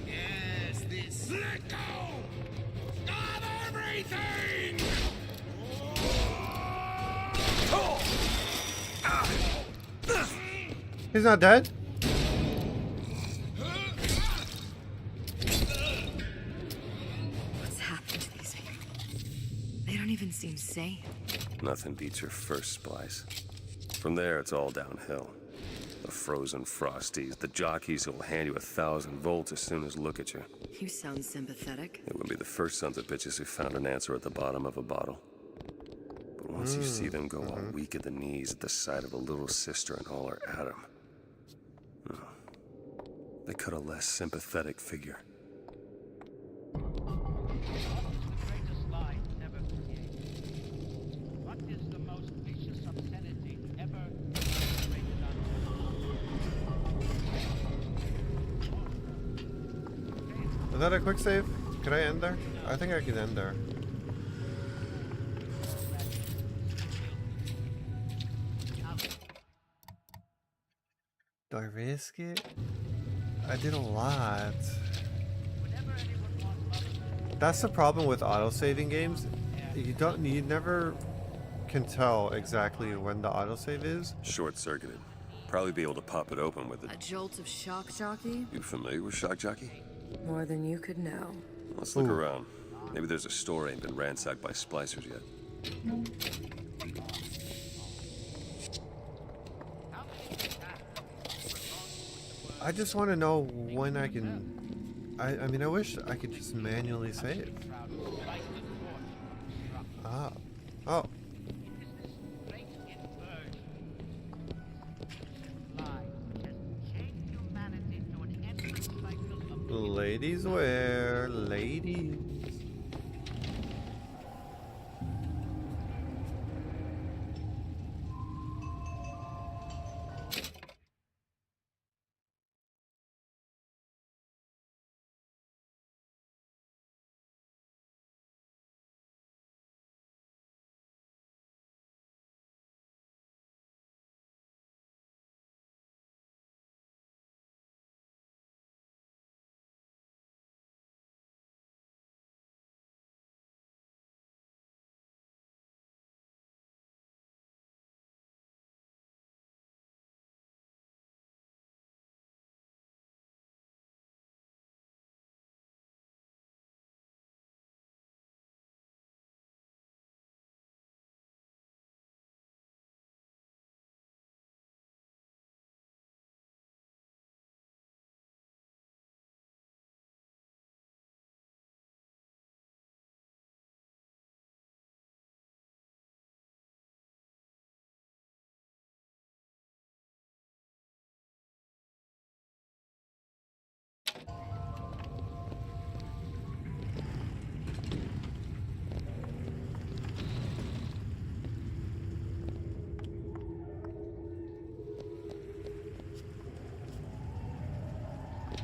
Yes, this. Let go of everything.
He's not dead?
What's happened to these people? They don't even seem sane.
Nothing beats your first splice. From there, it's all downhill. The frozen frosties, the jockeys who'll hand you 1,000 volts as soon as look at you.
You sound sympathetic.
It wouldn't be the first sons of bitches who found an answer at the bottom of a bottle. But once you see them go all weak at the knees at the sight of a little sister and all her Adam, they cut a less sympathetic figure.
Greatest lie ever created. What is the most vicious obscenity ever created on
Was that a quick save? Could I end there? I think I could end there. Do I risk it? I did a lot. That's the problem with autosaving games. You never can tell exactly when the autosave is.
Short-circuited. Probably be able to pop it open with it.
A jolt of shock jockey?
You familiar with Shock Jockey?
More than you could know.
Let's look around. Maybe there's a store ain't been ransacked by splicers yet.
I just want to know when I can... I mean, I wish I could just manually save. Ah. Oh. Ladies wear, ladies.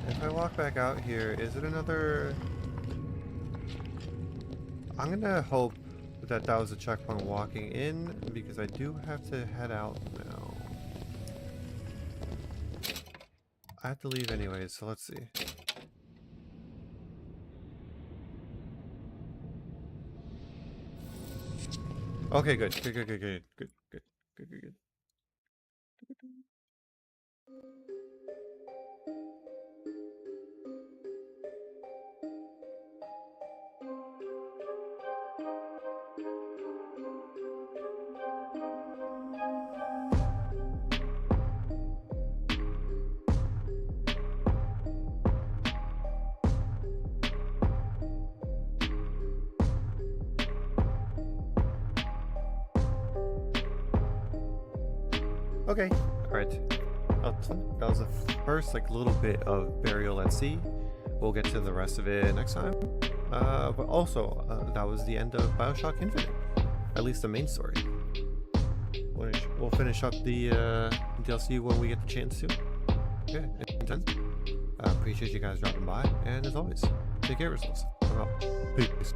If I walk back out here, is it another... I'm gonna hope that that was a checkpoint walking in, because I do have to head out now. I have to leave anyways, so let's see. Okay, good. Good. Okay, alright. That was the first little bit of Burial at Sea. We'll get to the rest of it next time. But also, that was the end of Bioshock Infinite. At least the main story. We'll finish up the DLC when we get the chance to. Okay, I appreciate you guys dropping by, and as always, take care of yourselves. I'm out. Peace.